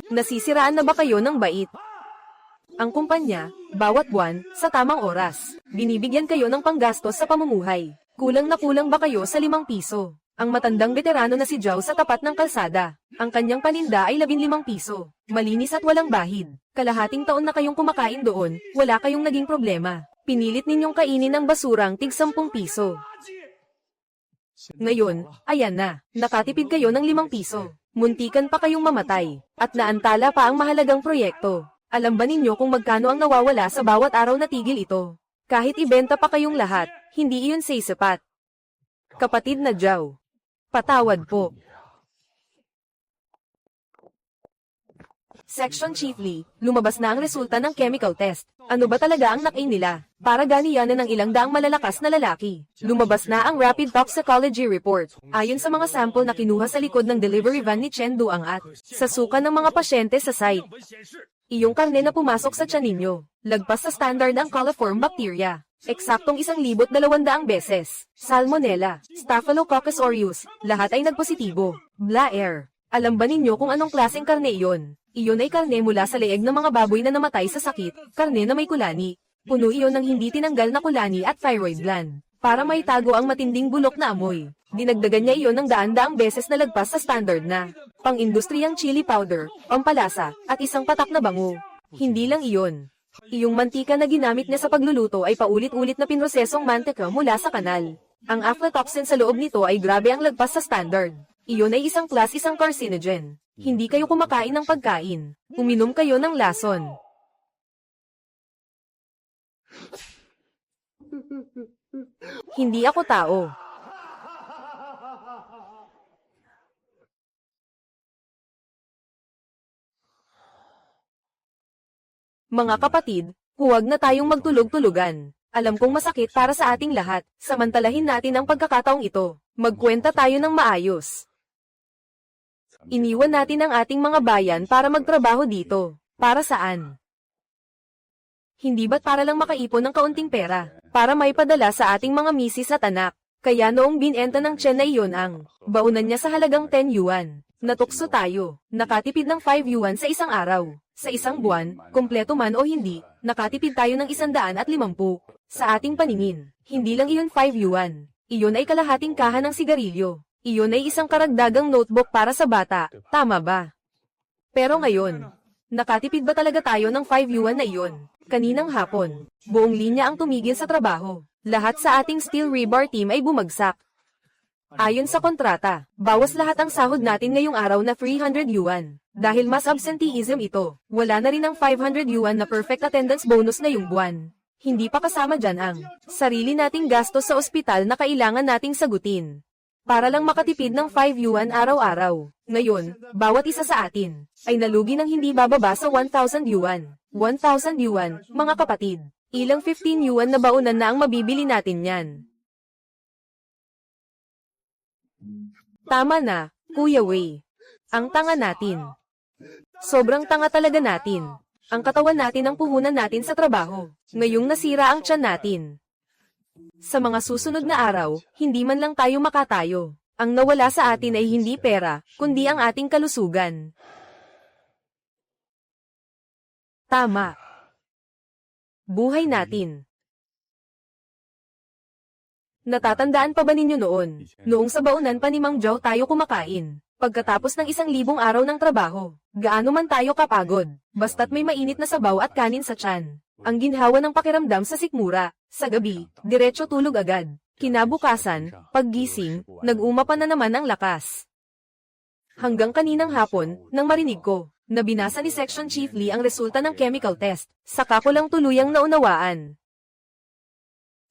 Nasisiraan na ba kayo ng bait? Ang kumpanya, bawat buwan, sa tamang oras, binibigyan kayo ng panggastos sa pamumuhay. Kulang na kulang ba kayo sa 5 piso? Ang matandang veterano na si Zhao sa tapat ng kalsada. Ang kanyang paninda ay 15 piso. Malinis at walang bahid. Kalahating taon na kayong kumakain doon, wala kayong naging problema. Pinilit ninyong kainin ang basurang tig 10 piso. Ngayon, ayan na, nakatipid kayo ng 5 piso. Muntikan pa kayong mamatay, at naantala pa ang mahalagang proyekto. Alam ba ninyo kung magkano ang nawawala sa bawat araw na tigil ito? Kahit ibenta pa kayong lahat, hindi iyon sapat. Kapatid na Zhao. Patawad po. Section Chief Lee, lumabas na ang resulta ng chemical test. Ano ba talaga ang nakain nila? Para ganiyanan ng ilang daang malalakas na lalaki. Lumabas na ang Rapid Toxicology Report. Ayon sa mga sample na kinuha sa likod ng delivery van ni Chen Duang at sa suka ng mga pasyente sa site. Iyong karne na pumasok sa tiyan ninyo. Lagpas sa standard ang coliform bacteria. Eksaktong 1,200 beses. Salmonella, Staphylococcus aureus, lahat ay nagpositibo. Blair, alam ba ninyo kung anong klaseng karne iyon? Iyon ay karne mula sa leeg ng mga baboy na namatay sa sakit, karne na may kulani. Puno iyon ng hindi tinanggal na kulani at thyroid gland. Para maitago ang matinding bulok na amoy. Dinagdagan niya iyon ng daan-daang beses na lagpas sa standard na pang-industriyang chili powder, pampalasa, at isang patak na bango. Hindi lang iyon. Iyong mantika na ginamit niya sa pagluluto ay paulit-ulit na pinrosesong mantika mula sa kanal. Ang aflatoxin sa loob nito ay grabe ang lagpas sa standard. Iyon ay isang carcinogen. Hindi kayo kumakain ng pagkain. Uminom kayo ng lason. Hindi ako tao. Mga kapatid, huwag na tayong magtulog-tulugan. Alam kong masakit para sa ating lahat, samantalahin natin ang pagkakataong ito. Magkwenta tayo ng maayos. Iniwan natin ang ating mga bayan para magtrabaho dito. Para saan? Hindi ba't para lang makaipon ng kaunting pera? Para may padala sa ating mga misis at anak. Kaya noong binenta ng Chen na iyon ang baunan niya sa halagang 10 yuan. Natukso tayo. Nakatipid ng 5 yuan sa isang araw. Sa isang buwan, kumpleto man o hindi, nakatipid tayo ng 150. Sa ating paningin, hindi lang iyon 5 yuan. Iyon ay kalahating kaha ng sigarilyo. Iyon ay isang karagdagang notebook para sa bata, tama ba? Pero ngayon, nakatipid ba talaga tayo ng 5 yuan na iyon? Kaninang hapon, buong linya ang tumigil sa trabaho. Lahat sa ating steel rebar team ay bumagsak. Ayon sa kontrata, bawas lahat ang sahod natin ngayong araw na 300 yuan. Dahil mas absenteeism ito, wala na rin ang 500 yuan na perfect attendance bonus ngayong buwan. Hindi pa kasama dyan ang sarili nating gastos sa ospital na kailangan nating sagutin. Para lang makatipid ng 5 yuan araw-araw. Ngayon, bawat isa sa atin ay nalugi ng hindi bababa sa 1,000 yuan. 1,000 yuan, mga kapatid. Ilang 15 yuan na baunan na ang mabibili natin yan. Tama na, Kuya Wei. Ang tanga natin. Sobrang tanga talaga natin. Ang katawan natin ang puhunan natin sa trabaho. Ngayong nasira ang tiyan natin. Sa mga susunod na araw, hindi man lang tayo makatayo. Ang nawala sa atin ay hindi pera, kundi ang ating kalusugan. Tama. Buhay natin. Natatandaan pa ba ninyo noon? Noong sa baunan pa ni Mang Zhao tayo kumakain. Pagkatapos ng 1,000 araw ng trabaho, gaano man tayo kapagod, basta't may mainit na sabaw at kanin sa tiyan. Ang ginhawa ng pakiramdam sa sikmura, sa gabi, diretso tulog agad. Kinabukasan, paggising, nag-umapa na naman ang lakas. Hanggang kaninang hapon, nang marinig ko, na binasa ni Section Chief Lee ang resulta ng chemical test, saka ko lang tuluyang naunawaan.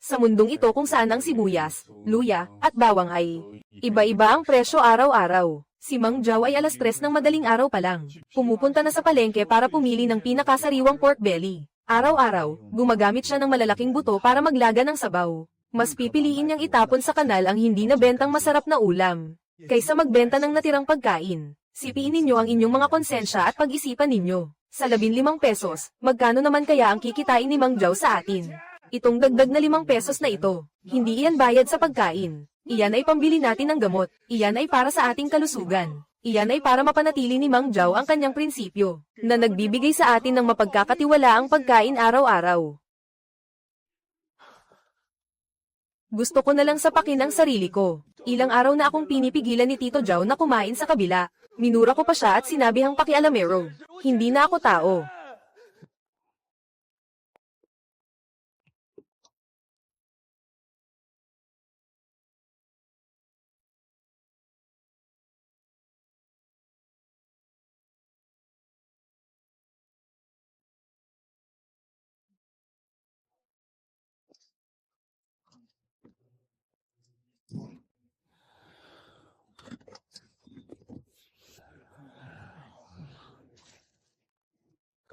Sa mundong ito kung saan ang sibuyas, luya, at bawang ay iba-iba ang presyo araw-araw. Si Mang Zhao ay alas 3 ng madaling araw pa lang. Pumupunta na sa palengke para pumili ng pinakasariwang pork belly. Araw-araw, gumagamit siya ng malalaking buto para maglaga ng sabaw. Mas pipiliin niyang itapon sa kanal ang hindi nabentang masarap na ulam, kaysa magbenta ng natirang pagkain. Sipiin ninyo ang inyong mga konsensya at pag-isipan ninyo. Sa 15 pesos, magkano naman kaya ang kikitain ni Mang Zhao sa atin? Itong dagdag na 5 pesos na ito, hindi iyan bayad sa pagkain. Iyan ay pambili natin ng gamot. Iyan ay para sa ating kalusugan. Iyan ay para mapanatili ni Mang Zhao ang kanyang prinsipyo, na nagbibigay sa atin ng mapagkakatiwalaang pagkain araw-araw. Gusto ko na lang sapakin ang sarili ko. Ilang araw na akong pinipigilan ni Tito Zhao na kumain sa kabila. Minura ko pa siya at sinabihang pakialamero. Hindi na ako tao.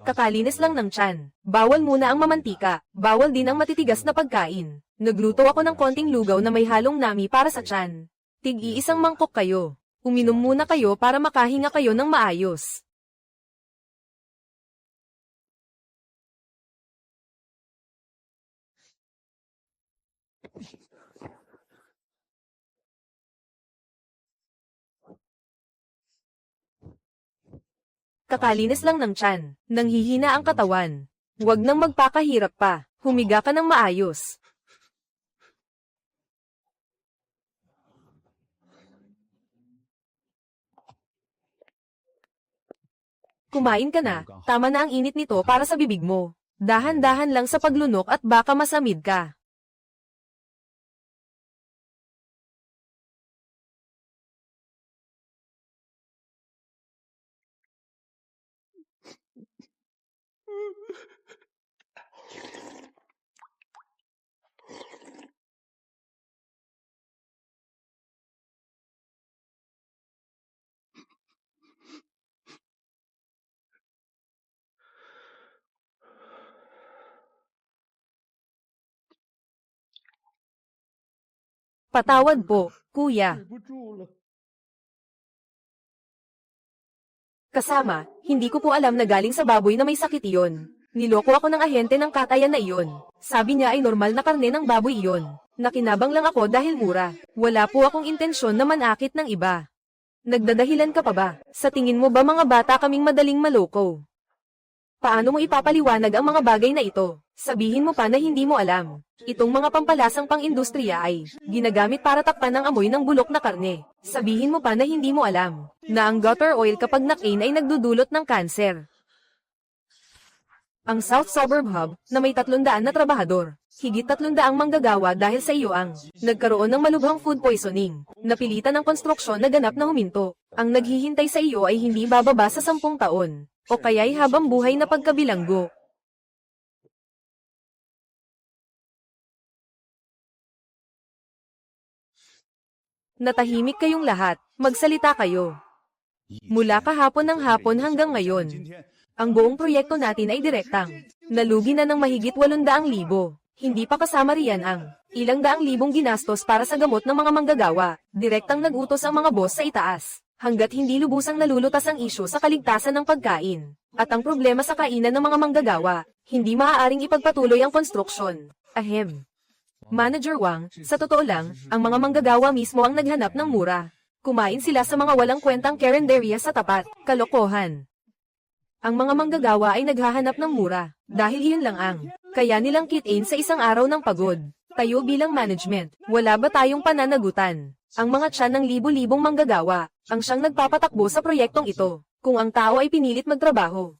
Kakalinis lang ng tiyan. Bawal muna ang mamantika. Bawal din ang matitigas na pagkain. Nagluto ako ng konting lugaw na may halong nami para sa tiyan. Tig-iisang mangkok kayo. Uminom muna kayo para makahinga kayo ng maayos. Kakalinis lang ng tiyan. Nanghihina ang katawan. Huwag nang magpakahirap pa. Humiga ka ng maayos. Kumain ka na. Tama na ang init nito para sa bibig mo. Dahan-dahan lang sa paglunok at baka masamid ka. Patawad po, kuya. Kasama, hindi ko po alam na galing sa baboy na may sakit iyon. Niloko ako ng ahente ng katayan na iyon. Sabi niya ay normal na karne ng baboy iyon. Nakinabang lang ako dahil mura. Wala po akong intensyon na manakit ng iba. Nagdadahilan ka pa ba? Sa tingin mo ba mga bata kaming madaling maloko? Paano mo ipapaliwanag ang mga bagay na ito? Sabihin mo pa na hindi mo alam. Itong mga pampalasang pang-industriya ay ginagamit para takpan ang amoy ng bulok na karne. Sabihin mo pa na hindi mo alam na ang gutter oil kapag nakain ay nagdudulot ng kanser. Ang South Suburb Hub, na may 300 na trabahador, higit 300 manggagawa dahil sa iyo ang nagkaroon ng malubhang food poisoning. Napilitan ng konstruksyon na ganap na huminto. Ang naghihintay sa iyo ay hindi bababa sa 10 taon, o kaya'y habang buhay na pagkabilanggo. Natahimik kayong lahat, magsalita kayo. Mula kahapon ng hapon hanggang ngayon, ang buong proyekto natin ay direktang nalugi na ng mahigit 800,000. Hindi pa kasama riyan ang ilang daang libong ginastos para sa gamot ng mga manggagawa. Direktang nag-utos ang mga boss sa itaas, hanggat hindi lubusang nalulutas ang isyu sa kaligtasan ng pagkain. At ang problema sa kainan ng mga manggagawa, hindi maaaring ipagpatuloy ang konstruksyon. Ahem. Manager Wang, sa totoo lang, ang mga manggagawa mismo ang naghanap ng mura. Kumain sila sa mga walang kwentang karinderya sa tapat, kalokohan. Ang mga manggagawa ay naghahanap ng mura, dahil iyon lang ang kaya nilang kitain sa isang araw ng pagod. Tayo bilang management, wala ba tayong pananagutan? Ang mga tiyan ng libo-libong manggagawa, ang siyang nagpapatakbo sa proyektong ito, kung ang tao ay pinilit magtrabaho.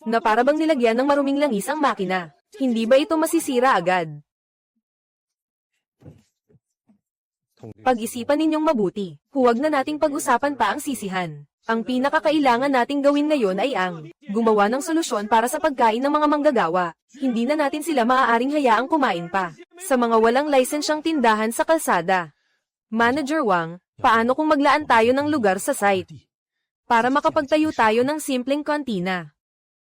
Na para bang nilagyan ng maruming langis ang makina, hindi ba ito masisira agad? Pag-isipan ninyong mabuti, huwag na nating pag-usapan pa ang sisihan. Ang pinakakailangan nating gawin ngayon ay ang gumawa ng solusyon para sa pagkain ng mga manggagawa. Hindi na natin sila maaaring hayaang kumain pa sa mga walang lisensyang tindahan sa kalsada. Manager Wang, paano kung maglaan tayo ng lugar sa site para makapagtayo tayo ng simpleng kantina?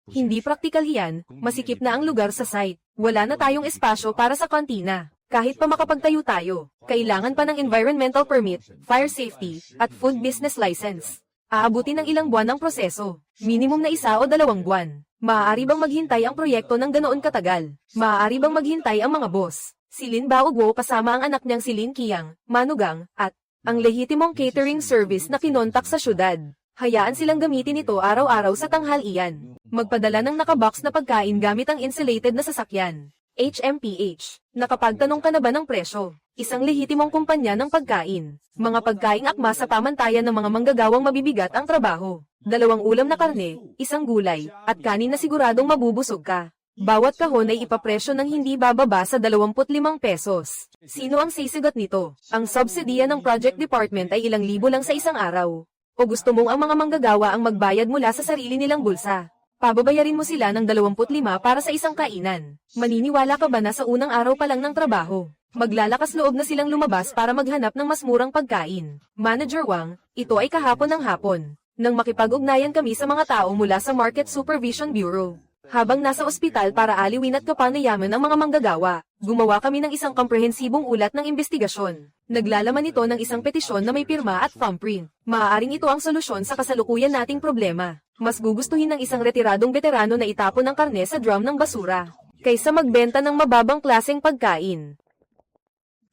Hindi praktikal yan, masikip na ang lugar sa site. Wala na tayong espasyo para sa kantina. Kahit pa makapagtayo tayo, kailangan pa ng environmental permit, fire safety, at food business license. Aabutin ng ilang buwan ang proseso, minimum na 1 o 2 buwan. Maaari bang maghintay ang proyekto ng ganoon katagal? Maaari bang maghintay ang mga boss? Si Lin Baoguo kasama ang anak niyang si Lin Qiang, Manugang, at ang lehitimong catering service na kinontak sa syudad. Hayaan silang gamitin ito araw-araw sa tanghalian. Magpadala ng nakabox na pagkain gamit ang insulated na sasakyan. HMPH, nakapagtanong ka na ba ng presyo? Isang lehitimong kumpanya ng pagkain. Mga pagkaing akma sa pamantayan ng mga manggagawang mabibigat ang trabaho. 2 ulam na karne, 1 gulay, at kanin na siguradong mabubusog ka. Bawat kahon ay ipapresyo ng hindi bababa sa 25 pesos. Sino ang sisigat nito? Ang subsidiya ng project department ay ilang libo lang sa isang araw. O gusto mong ang mga manggagawa ang magbayad mula sa sarili nilang bulsa? Pababayarin mo sila ng 25 para sa isang kainan. Maniniwala ka ba na sa unang araw pa lang ng trabaho, maglalakas loob na silang lumabas para maghanap ng mas murang pagkain? Manager Wang, ito ay kahapon ng hapon, nang makipag-ugnayan kami sa mga tao mula sa Market Supervision Bureau. Habang nasa ospital para aliwin at kapanayaman ang mga manggagawa, gumawa kami ng isang komprehensibong ulat ng investigasyon. Naglalaman ito ng isang petisyon na may pirma at thumbprint. Maaaring ito ang solusyon sa kasalukuyan nating problema. Mas gugustuhin ng isang retiradong veterano na itapon ang karne sa drum ng basura, kaysa magbenta ng mababang klaseng pagkain.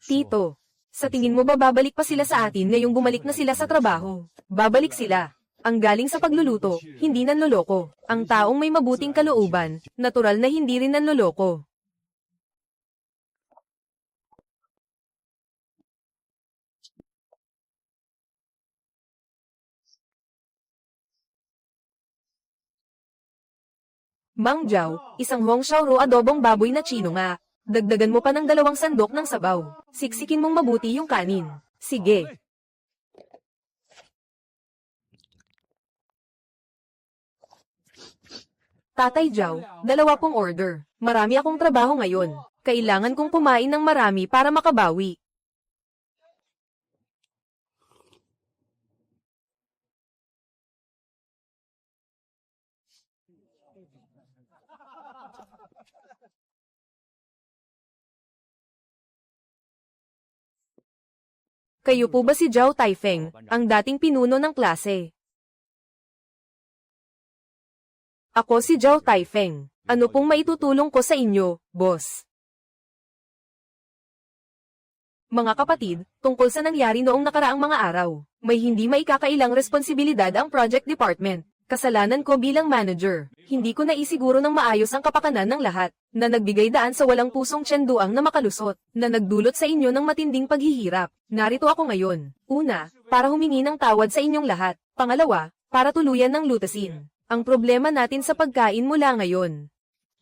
Tito, sa tingin mo ba babalik pa sila sa atin ngayong bumalik na sila sa trabaho? Babalik sila. Ang galing sa pagluluto, hindi nanloloko. Ang taong may mabuting kalooban, natural na hindi rin nanloloko. Mang Jiao, isang Hong Xiaoro adobong baboy na Chino nga. Dagdagan mo pa ng 2 sandok ng sabaw. Siksikin mong mabuti yung kanin. Sige. Tatay Jiao, 2 pong order. Marami akong trabaho ngayon. Kailangan kong kumain ng marami para makabawi. Kayo po ba si Jiao Taifeng, ang dating pinuno ng klase? Ako si Jiao Taifeng. Ano pong maitutulong ko sa inyo, boss? Mga kapatid, tungkol sa nangyari noong nakaraang mga araw, may hindi maikakailang responsibilidad ang project department. Kasalanan ko bilang manager. Hindi ko naisiguro ng maayos ang kapakanan ng lahat, na nagbigay daan sa walang pusong tsenduang na makalusot, na nagdulot sa inyo ng matinding paghihirap. Narito ako ngayon. Una, para humingi ng tawad sa inyong lahat. Pangalawa, para tuluyan ng lutasin ang problema natin sa pagkain mula ngayon.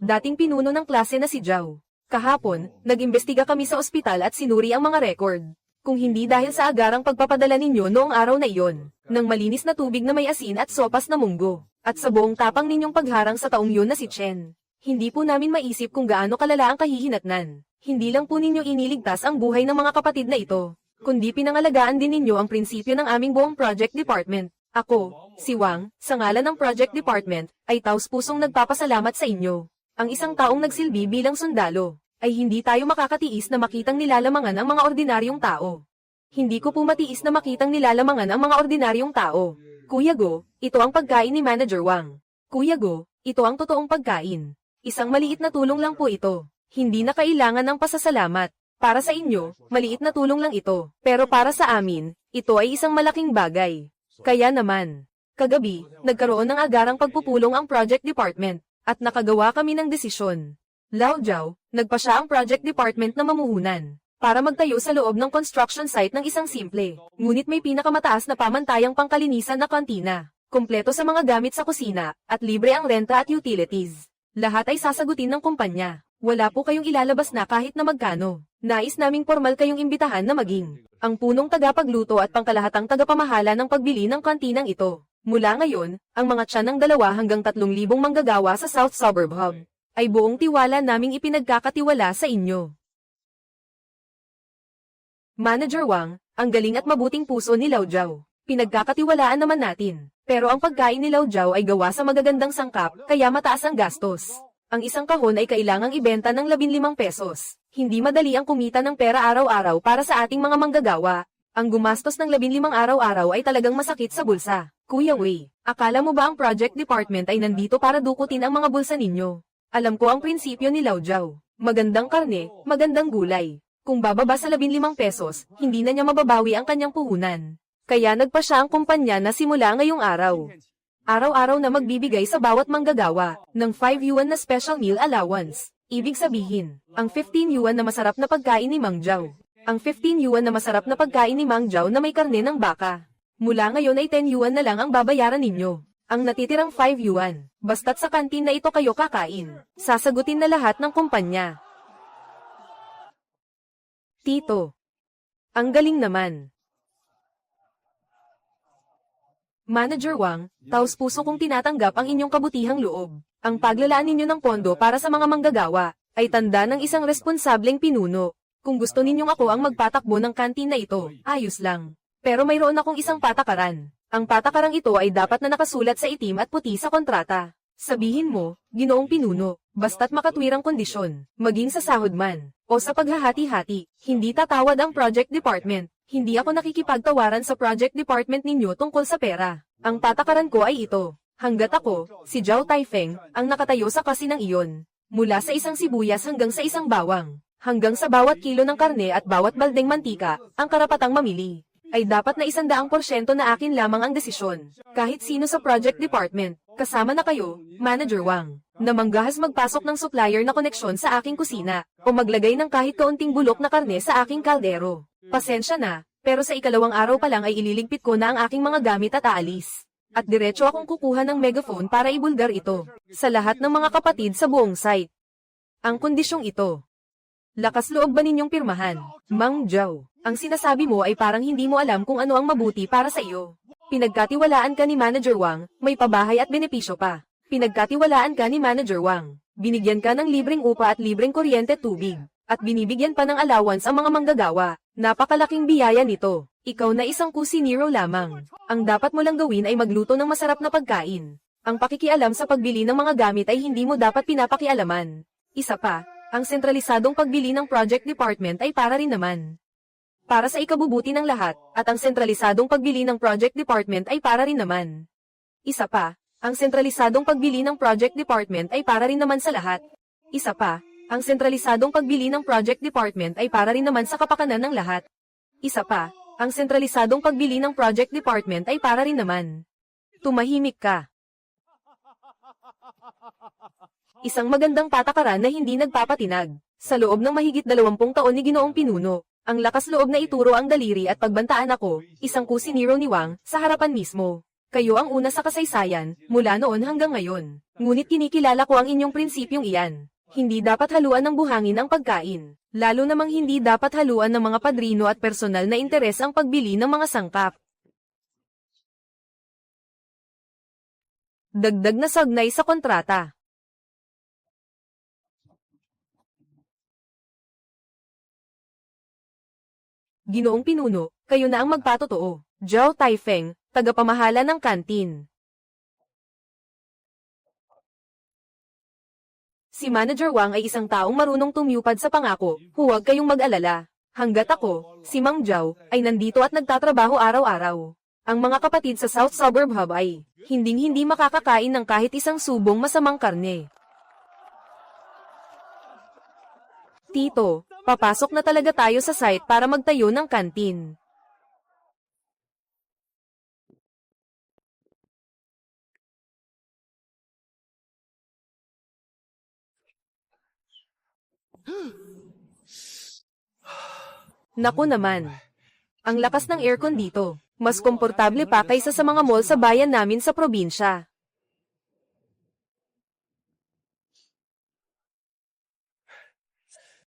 Dating pinuno ng klase na si Jiao. Kahapon, nag-imbestiga kami sa ospital at sinuri ang mga record. Kung hindi dahil sa agarang pagpapadala ninyo noong araw na iyon, ng malinis na tubig na may asin at sopas na munggo, at sa buong tapang ninyong pagharang sa taong yun na si Chen, hindi po namin maisip kung gaano kalala ang kahihinatnan. Hindi lang po ninyo iniligtas ang buhay ng mga kapatid na ito, kundi pinangalagaan din ninyo ang prinsipyo ng aming buong project department. Ako, si Wang, sa ngalan ng project department, ay taus-pusong nagpapasalamat sa inyo. Ang isang taong nagsilbi bilang sundalo, ay hindi tayo makakatiis na makitang nilalamangan ang mga ordinaryong tao. Hindi ko po matiis na makitang nilalamangan ang mga ordinaryong tao. Kuya Go, ito ang pagkain ni Manager Wang. Kuya Go, ito ang totoong pagkain. Isang maliit na tulong lang po ito. Hindi na kailangan ng pasasalamat. Para sa inyo, maliit na tulong lang ito. Pero para sa amin, ito ay isang malaking bagay. Kaya naman, kagabi, nagkaroon ng agarang pagpupulong ang project department, at nakagawa kami ng desisyon. Lao Jiao, nagpa siya ang project department na mamuhunan, para magtayo sa loob ng construction site ng isang simple, ngunit may pinakamataas na pamantayang pangkalinisan na kantina, kumpleto sa mga gamit sa kusina, at libre ang renta at utilities. Lahat ay sasagutin ng kumpanya. Wala po kayong ilalabas na kahit na magkano. Nais naming formal kayong imbitahan na maging ang punong tagapagluto at pangkalahatang tagapamahala ng pagbili ng kantinang ito. Mula ngayon, ang mga tiyan ng 2 hanggang 3,000 manggagawa sa South Suburb Hub ay buong tiwala naming ipinagkakatiwala sa inyo. Manager Wang, ang galing at mabuting puso ni Lao Jiao. Pinagkakatiwalaan naman natin. Pero ang pagkain ni Lao Jiao ay gawa sa magagandang sangkap, kaya mataas ang gastos. Ang isang kahon ay kailangang ibenta ng 15 pesos. Hindi madali ang kumita ng pera araw-araw para sa ating mga manggagawa. Ang gumastos ng 15 araw-araw ay talagang masakit sa bulsa. Kuya Wei, akala mo ba ang project department ay nandito para dukutin ang mga bulsa ninyo? Alam ko ang prinsipyo ni Lao Jiao. Magandang karne, magandang gulay. Kung bababa sa 15 pesos, hindi na niya mababawi ang kanyang puhunan. Kaya nagpa siya ang kumpanya na simula ngayong araw. Araw-araw na magbibigay sa bawat manggagawa ng 5 yuan na special meal allowance. Ibig sabihin, ang 15 yuan na masarap na pagkain ni Mang Jiao. Ang 15 yuan na masarap na pagkain ni Mang Jiao na may karne ng baka. Mula ngayon ay 10 yuan na lang ang babayaran ninyo. Ang natitirang 5 yuan, basta't sa kantin na ito kayo kakain. Sasagutin na lahat ng kumpanya. Tito, ang galing naman. Manager Wang, taos-puso kong tinatanggap ang inyong kabutihang loob. Ang paglalaan ninyo ng pondo para sa mga manggagawa, ay tanda ng isang responsableng pinuno. Kung gusto ninyong ako ang magpatakbo ng kantin na ito, ayos lang. Pero mayroon akong isang patakaran. Ang patakarang ito ay dapat na nakasulat sa itim at puti sa kontrata. Sabihin mo, Ginoong Pinuno, basta't makatwirang kondisyon, maging sa sahod man, o sa paghahati-hati, hindi tatawad ang project department. Hindi ako nakikipagtawaran sa project department ninyo tungkol sa pera. Ang tatakaran ko ay ito. Hanggat ako, si Zhao Taifeng, ang nakatayo sa kasinang iyon. Mula sa isang sibuyas hanggang sa isang bawang, hanggang sa bawat kilo ng karne at bawat baldeng mantika, ang karapatang mamili, ay dapat na 100% na akin lamang ang desisyon. Kahit sino sa project department, kasama na kayo, Manager Wang, na manggahas magpasok ng supplier na koneksyon sa aking kusina, o maglagay ng kahit kaunting bulok na karne sa aking kaldero. Pasensya na, pero sa ikalawang araw pa lang ay ililigpit ko na ang aking mga gamit at aalis. At diretso akong kukuha ng megaphone para ibulgar ito sa lahat ng mga kapatid sa buong site. Ang kondisyong ito. Lakas loob ba ninyong pirmahan? Mang Zhao, ang sinasabi mo ay parang hindi mo alam kung ano ang mabuti para sa iyo. Pinagkatiwalaan ka ni Manager Wang, may pabahay at benepisyo pa. Pinagkatiwalaan ka ni Manager Wang, binigyan ka ng libreng upa at libreng kuryente at tubig, at binibigyan pa ng allowance ang mga manggagawa. Napakalaking biyaya nito. Ikaw na isang kusinero lamang. Ang dapat mo lang gawin ay magluto ng masarap na pagkain. Ang pakikialam sa pagbili ng mga gamit ay hindi mo dapat pinapakialaman. Isa pa, ang sentralisadong pagbili ng project department ay para rin naman. Para sa ikabubuti ng lahat, at ang sentralisadong pagbili ng project department ay para rin naman. Isa pa, ang sentralisadong pagbili ng project department ay para rin naman sa lahat. Isa pa, ang sentralisadong pagbili ng project department ay para rin naman sa kapakanan ng lahat. Isa pa, ang sentralisadong pagbili ng project department ay para rin naman. Tumahimik ka. Isang magandang patakaran na hindi nagpapatinag. Sa loob ng mahigit 20 taon ni Ginoong Pinuno, ang lakas loob na ituro ang daliri at pagbantaan ako, isang kusinero ni Wang, sa harapan mismo. Kayo ang una sa kasaysayan, mula noon hanggang ngayon. Ngunit kinikilala ko ang inyong prinsipyong iyan. Hindi dapat haluan ng buhangin ang pagkain. Lalo namang hindi dapat haluan ng mga padrino at personal na interes ang pagbili ng mga sangkap. Dagdag na sagnay sa kontrata. Ginoong Pinuno, kayo na ang magpatotoo. Zhao Taifeng, tagapamahala ng kantin. Si Manager Wang ay isang taong marunong tumupad sa pangako, huwag kayong mag-alala. Hanggat ako, si Mang Zhao, ay nandito at nagtatrabaho araw-araw. Ang mga kapatid sa South Suburb Hub ay hinding-hindi makakakain ng kahit isang subong masamang karne. Tito, papasok na talaga tayo sa site para magtayo ng kantin. Naku naman. Ang lakas ng aircon dito. Mas komportable pa kaysa sa mga mall sa bayan namin sa probinsya.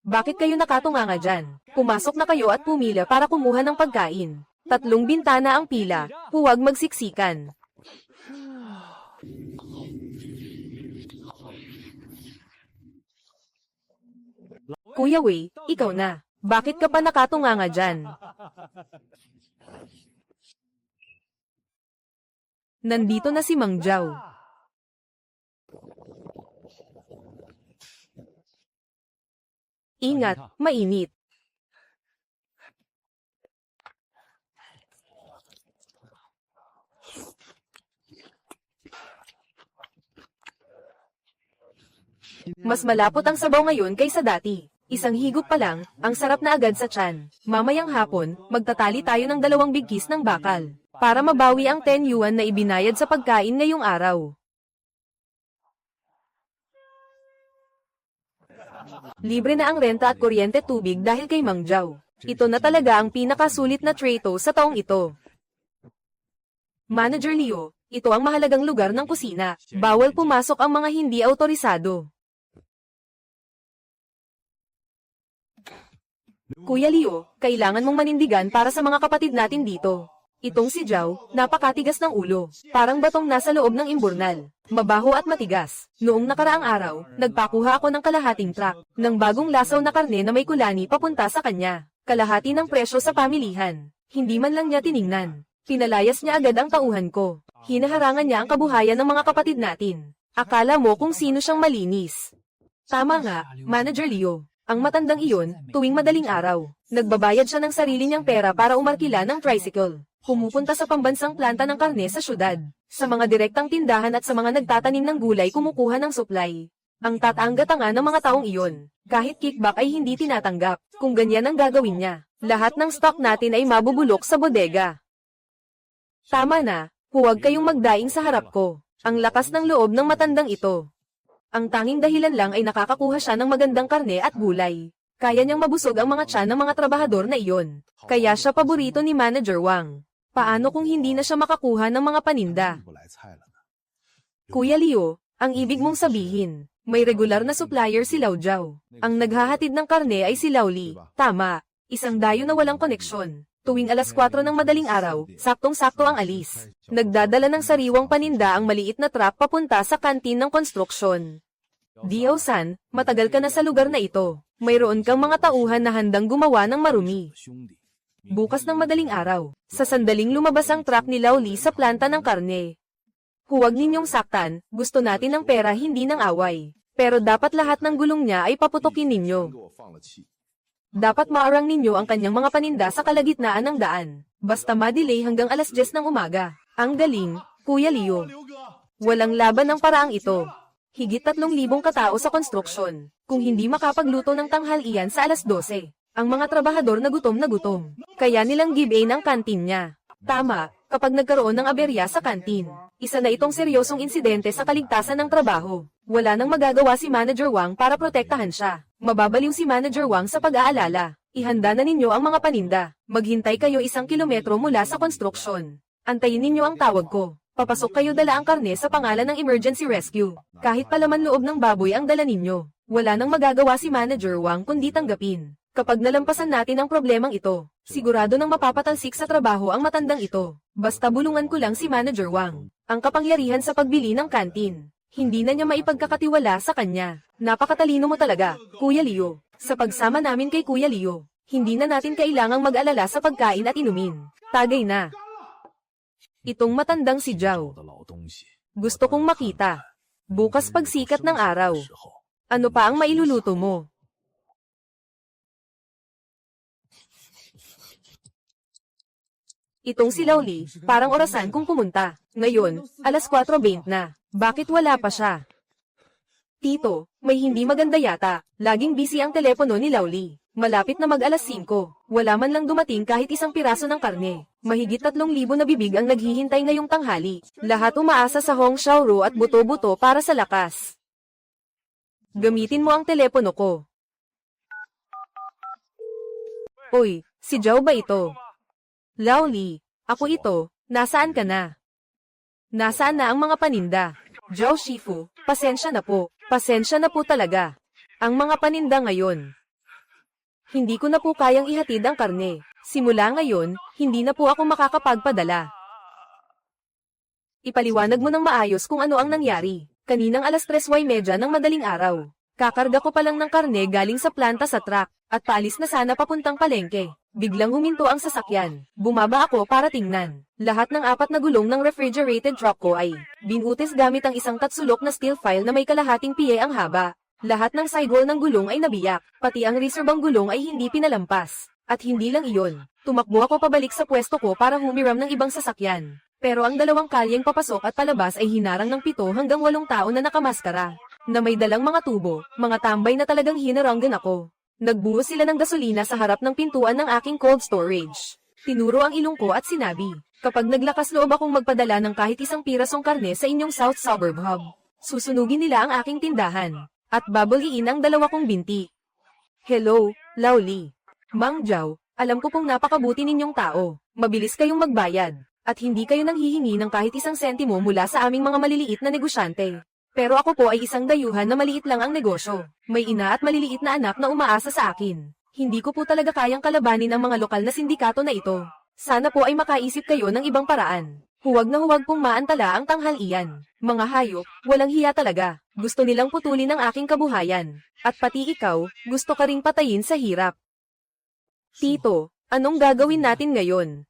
Bakit kayo nakatunganga dyan? Pumasok na kayo at pumila para kumuha ng pagkain. 3 bintana ang pila, huwag magsiksikan. Kuya Wei, ikaw na. Bakit ka pa nakatunganga dyan? Nandito na si Mang Zhao. Ingat, mainit. Mas malapot ang sabaw ngayon kaysa dati. Isang higop pa lang, ang sarap na agad sa tiyan. Mamayang hapon, magtatali tayo ng 2 bigkis ng bakal, para mabawi ang 10 yuan na ibinayad sa pagkain ngayong araw. Libre na ang renta at kuryente tubig dahil kay Mang Zhao. Ito na talaga ang pinakasulit na trato sa taong ito. Manager Leo, ito ang mahalagang lugar ng kusina. Bawal pumasok ang mga hindi autorisado. Kuya Leo, kailangan mong manindigan para sa mga kapatid natin dito. Itong si Zhao, napakatigas ng ulo. Parang batong nasa loob ng imburnal. Mabaho at matigas. Noong nakaraang araw, nagpakuha ako ng kalahating truck ng bagong lasaw na karne na may kulani papunta sa kanya. Kalahati ng presyo sa pamilihan. Hindi man lang niya tiningnan. Pinalayas niya agad ang tauhan ko. Hinaharangan niya ang kabuhayan ng mga kapatid natin. Akala mo kung sino siyang malinis. Tama nga, Manager Leo. Ang matandang iyon, tuwing madaling araw, nagbabayad siya ng sarili niyang pera para umarkila ng tricycle. Pumupunta sa pambansang planta ng karne sa syudad. Sa mga direktang tindahan at sa mga nagtatanim ng gulay kumukuha ng supply. Ang tataang-gatanga ng mga taong iyon, kahit kickback ay hindi tinatanggap. Kung ganyan ang gagawin niya, lahat ng stock natin ay mabubulok sa bodega. Tama na, huwag kayong magdaing sa harap ko. Ang lakas ng loob ng matandang ito. Ang tanging dahilan lang ay nakakakuha siya ng magandang karne at gulay. Kaya niyang mabusog ang mga tiyan ng mga trabahador na iyon. Kaya siya paborito ni Manager Wang. Paano kung hindi na siya makakuha ng mga paninda? Kuya Leo, ang ibig mong sabihin, may regular na supplier si Lao Jiao. Ang naghahatid ng karne ay si Lao Li. Tama, isang dayo na walang koneksyon. Tuwing alas 4 ng madaling araw, saktong-sakto ang alis. Nagdadala ng sariwang paninda ang maliit na truck papunta sa kantin ng konstruksyon. Diao-san, matagal ka na sa lugar na ito. Mayroon kang mga tauhan na handang gumawa ng marumi. Bukas ng madaling araw, sa sandaling lumabas ang truck ni Lao Li sa planta ng karne. Huwag ninyong saktan, gusto natin ng pera hindi ng away. Pero dapat lahat ng gulong niya ay paputokin ninyo. Dapat maarang ninyo ang kanyang mga paninda sa kalagitnaan ng daan. Basta ma-delay hanggang alas 10 ng umaga. Ang galing, Kuya Leo. Walang laban ng paraang ito. Higit 3,000 katao sa konstruksyon. Kung hindi makapagluto ng tanghalian sa alas 12, ang mga trabahador na gutom. Kaya nilang give-in ang kantin niya. Tama, kapag nagkaroon ng aberya sa kantin, isa na itong seryosong insidente sa kaligtasan ng trabaho. Wala nang magagawa si Manager Wang para protektahan siya. Mababaliw si Manager Wang sa pag-aalala. Ihanda na ninyo ang mga paninda. Maghintay kayo 1 kilometro mula sa konstruksyon. Antayin ninyo ang tawag ko. Papasok kayo dala ang karne sa pangalan ng emergency rescue. Kahit palaman loob ng baboy ang dala ninyo. Wala nang magagawa si Manager Wang kundi tanggapin. Kapag nalampasan natin ang problemang ito, sigurado nang mapapatalsik sa trabaho ang matandang ito. Basta bulungan ko lang si Manager Wang. Ang kapangyarihan sa pagbili ng kantin. Hindi na niya maipagkakatiwala sa kanya. Napakatalino mo talaga, Kuya Leo. Sa pagsama namin kay Kuya Leo, hindi na natin kailangang mag-alala sa pagkain at inumin. Tagay na. Itong matandang si Jiao. Gusto kong makita. Bukas pagsikat ng araw. Ano pa ang mailuluto mo? Itong si Lao Li, parang orasan kung pumunta. Ngayon, alas 4:20 na. Bakit wala pa siya? Tito, may hindi maganda yata. Laging busy ang telepono ni Lao Li. Malapit na mag-alas 5. Wala man lang dumating kahit isang piraso ng karne. Mahigit 3,000 na bibig ang naghihintay ngayong tanghali. Lahat umaasa sa Hong Xiaoru at buto-buto para sa lakas. Gamitin mo ang telepono ko. Uy, si Jiao ba ito? Lao Li, ako ito. Nasaan ka na? Nasaan na ang mga paninda? Jiao Shifu, pasensya na po. Pasensya na po talaga. Ang mga paninda ngayon. Hindi ko na po kayang ihatid ang karne. Simula ngayon, hindi na po ako makakapagpadala. Ipaliwanag mo ng maayos kung ano ang nangyari. Kaninang alas 3:30 ng madaling araw. Kakarga ko pa lang ng karne galing sa planta sa truck, at paalis na sana papuntang palengke. Biglang huminto ang sasakyan. Bumaba ako para tingnan. Lahat ng 4 na gulong ng refrigerated truck ko ay binutis gamit ang isang tatsulok na steel file na may kalahating piye ang haba. Lahat ng sidewall ng gulong ay nabiyak, pati ang reserbang gulong ay hindi pinalampas. At hindi lang iyon, tumakbo ako pabalik sa pwesto ko para humiram ng ibang sasakyan. Pero ang 2 kalyeng papasok at palabas ay hinarang ng 7 hanggang 8 tao na nakamaskara, na may dalang mga tubo, mga tambay na talagang hinaranggan ako. Nagbuhos sila ng gasolina sa harap ng pintuan ng aking cold storage. Tinuro ang ilong ko at sinabi, kapag naglakas loob akong magpadala ng kahit isang pirasong karne sa inyong South Suburb Hub, susunugin nila ang aking tindahan, at babuliin ang 2 kong binti. Hello, Lao Li. Mang Jiao, alam ko pong napakabuti ninyong tao. Mabilis kayong magbayad, at hindi kayo nang hihingi ng kahit isang sentimo mula sa aming mga maliliit na negosyante. Pero ako po ay isang dayuhan na maliit lang ang negosyo. May ina at maliliit na anak na umaasa sa akin. Hindi ko po talaga kayang kalabanin ang mga lokal na sindikato na ito. Sana po ay makaisip kayo ng ibang paraan. Huwag na huwag pong maantala ang tanghalian. Mga hayop, walang hiya talaga. Gusto nilang putulin ang aking kabuhayan. At pati ikaw, gusto ka ring patayin sa hirap. Tito, anong gagawin natin ngayon?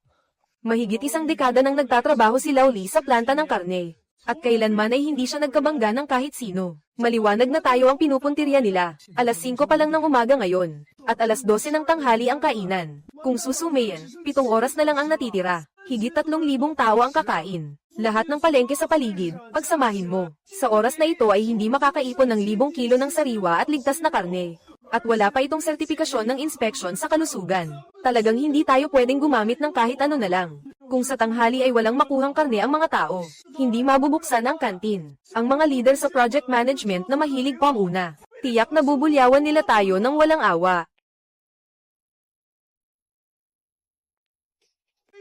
Mahigit 1 dekada nang nagtatrabaho si Lao Li sa planta ng karne. At kailanman ay hindi siya nagkabangga ng kahit sino. Maliwanag na tayo ang pinupuntirya nila. Alas 5 pa lang ng umaga ngayon. At alas 12 ng tanghali ang kainan. Kung susumayin, 7 oras na lang ang natitira. Higit 3,000 tao ang kakain. Lahat ng palengke sa paligid, pagsamahin mo. Sa oras na ito ay hindi makakaipon ng 1,000 kilo ng sariwa at ligtas na karne. At wala pa itong sertipikasyon ng inspeksyon sa kalusugan. Talagang hindi tayo pwedeng gumamit ng kahit ano na lang. Kung sa tanghali ay walang makuhang karne ang mga tao, hindi mabubuksan ang kantin. Ang mga leader sa project management na mahilig pamuna, tiyak na bubulyawan nila tayo ng walang awa.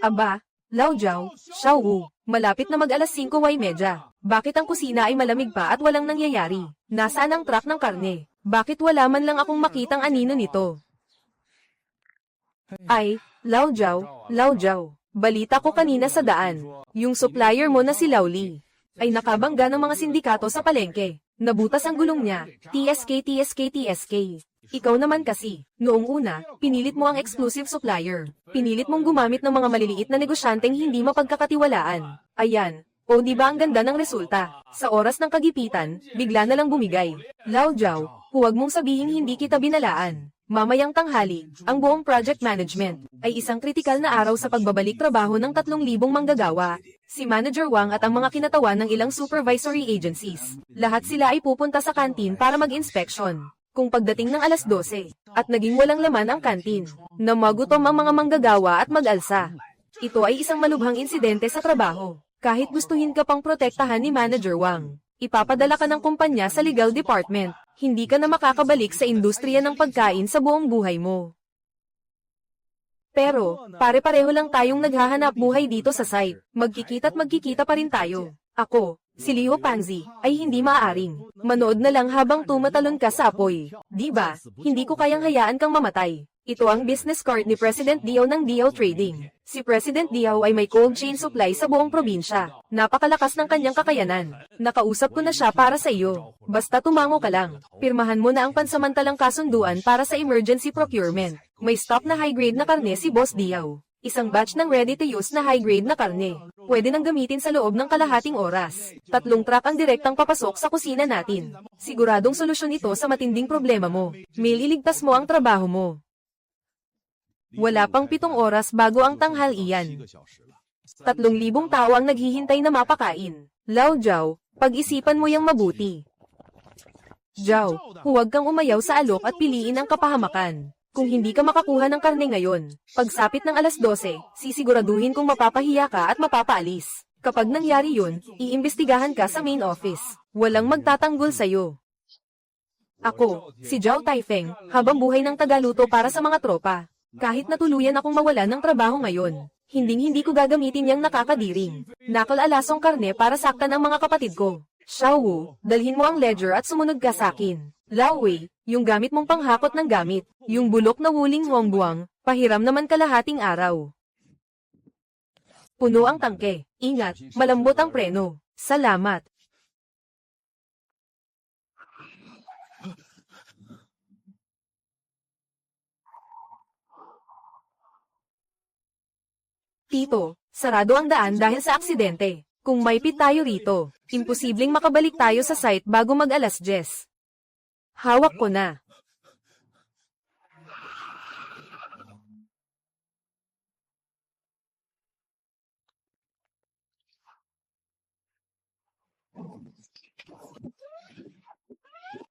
Aba, Lao Jiao, Xiao Wu, malapit na mag-alas 5:30. Bakit ang kusina ay malamig pa at walang nangyayari? Nasaan ang truck ng karne? Bakit wala man lang akong makitang anino nito? Ay, Lao Jiao, balita ko kanina sa daan. Yung supplier mo na si Lao Li ay nakabangga ng mga sindikato sa palengke. Nabutas ang gulong niya. TSK. Ikaw naman kasi, noong una, pinilit mo ang exclusive supplier. Pinilit mong gumamit ng mga maliliit na negosyanteng hindi mapagkakatiwalaan. Ayan. O di ba ang ganda ng resulta? Sa oras ng kagipitan, bigla na lang bumigay. Lao Jiao, huwag mong sabihin hindi kita binalaan. Mamayang tanghali, ang buong project management ay isang kritikal na araw sa pagbabalik trabaho ng 3,000 manggagawa. Si Manager Wang at ang mga kinatawan ng ilang supervisory agencies. Lahat sila ay pupunta sa kantin para mag-inspeksyon. Kung pagdating ng alas 12, at naging walang laman ang kantin, na magutom ang mga manggagawa at mag-alsa. Ito ay isang malubhang insidente sa trabaho. Kahit gustuhin ka pang protektahan ni Manager Wang, ipapadala ka ng kumpanya sa legal department, hindi ka na makakabalik sa industriya ng pagkain sa buong buhay mo. Pero, pare-pareho lang tayong naghahanap buhay dito sa site, magkikita't magkikita pa rin tayo. Ako, si Liu Panzi, ay hindi maaaring manood na lang habang tumatalon ka sa apoy. Diba, hindi ko kayang hayaan kang mamatay. Ito ang business card ni President Diao ng Diao Trading. Si President Diao ay may cold chain supply sa buong probinsya. Napakalakas ng kanyang kakayanan. Nakausap ko na siya para sa iyo. Basta tumango ka lang. Pirmahan mo na ang pansamantalang kasunduan para sa emergency procurement. May stock na high-grade na karne si Boss Diao. Isang batch ng ready-to-use na high-grade na karne. Pwede nang gamitin sa loob ng kalahating oras. 3 truck ang direktang papasok sa kusina natin. Siguradong solusyon ito sa matinding problema mo. Mililigtas mo ang trabaho mo. Wala pang 7 oras bago ang tanghalian. 3,000 tao ang naghihintay na mapakain. Lao Jiao, pag-isipan mo yang mabuti. Jiao, huwag kang umayaw sa alok at piliin ang kapahamakan. Kung hindi ka makakuha ng karne ngayon, pagsapit ng alas 12, sisiguraduhin kung mapapahiya ka at mapapaalis. Kapag nangyari yun, iimbestigahan ka sa main office. Walang magtatanggol sa'yo. Ako, si Jiao Taifeng, habang buhay ng tagaluto para sa mga tropa. Kahit natuluyan akong mawalan ng trabaho ngayon, hindi ko gagamitin yang nakakadiring, nakalalasong karne para saktan ang mga kapatid ko. Xiao Wu, dalhin mo ang ledger at sumunod ka sa akin. Lao Wei, yung gamit mong panghakot ng gamit, yung bulok na wuling Huangbuang, pahiram naman kalahating araw. Puno ang tangke, ingat, malambot ang preno. Salamat. Tito, sarado ang daan dahil sa aksidente. Kung may pit tayo rito, imposibleng makabalik tayo sa site bago mag-alas 10. Hawak ko na.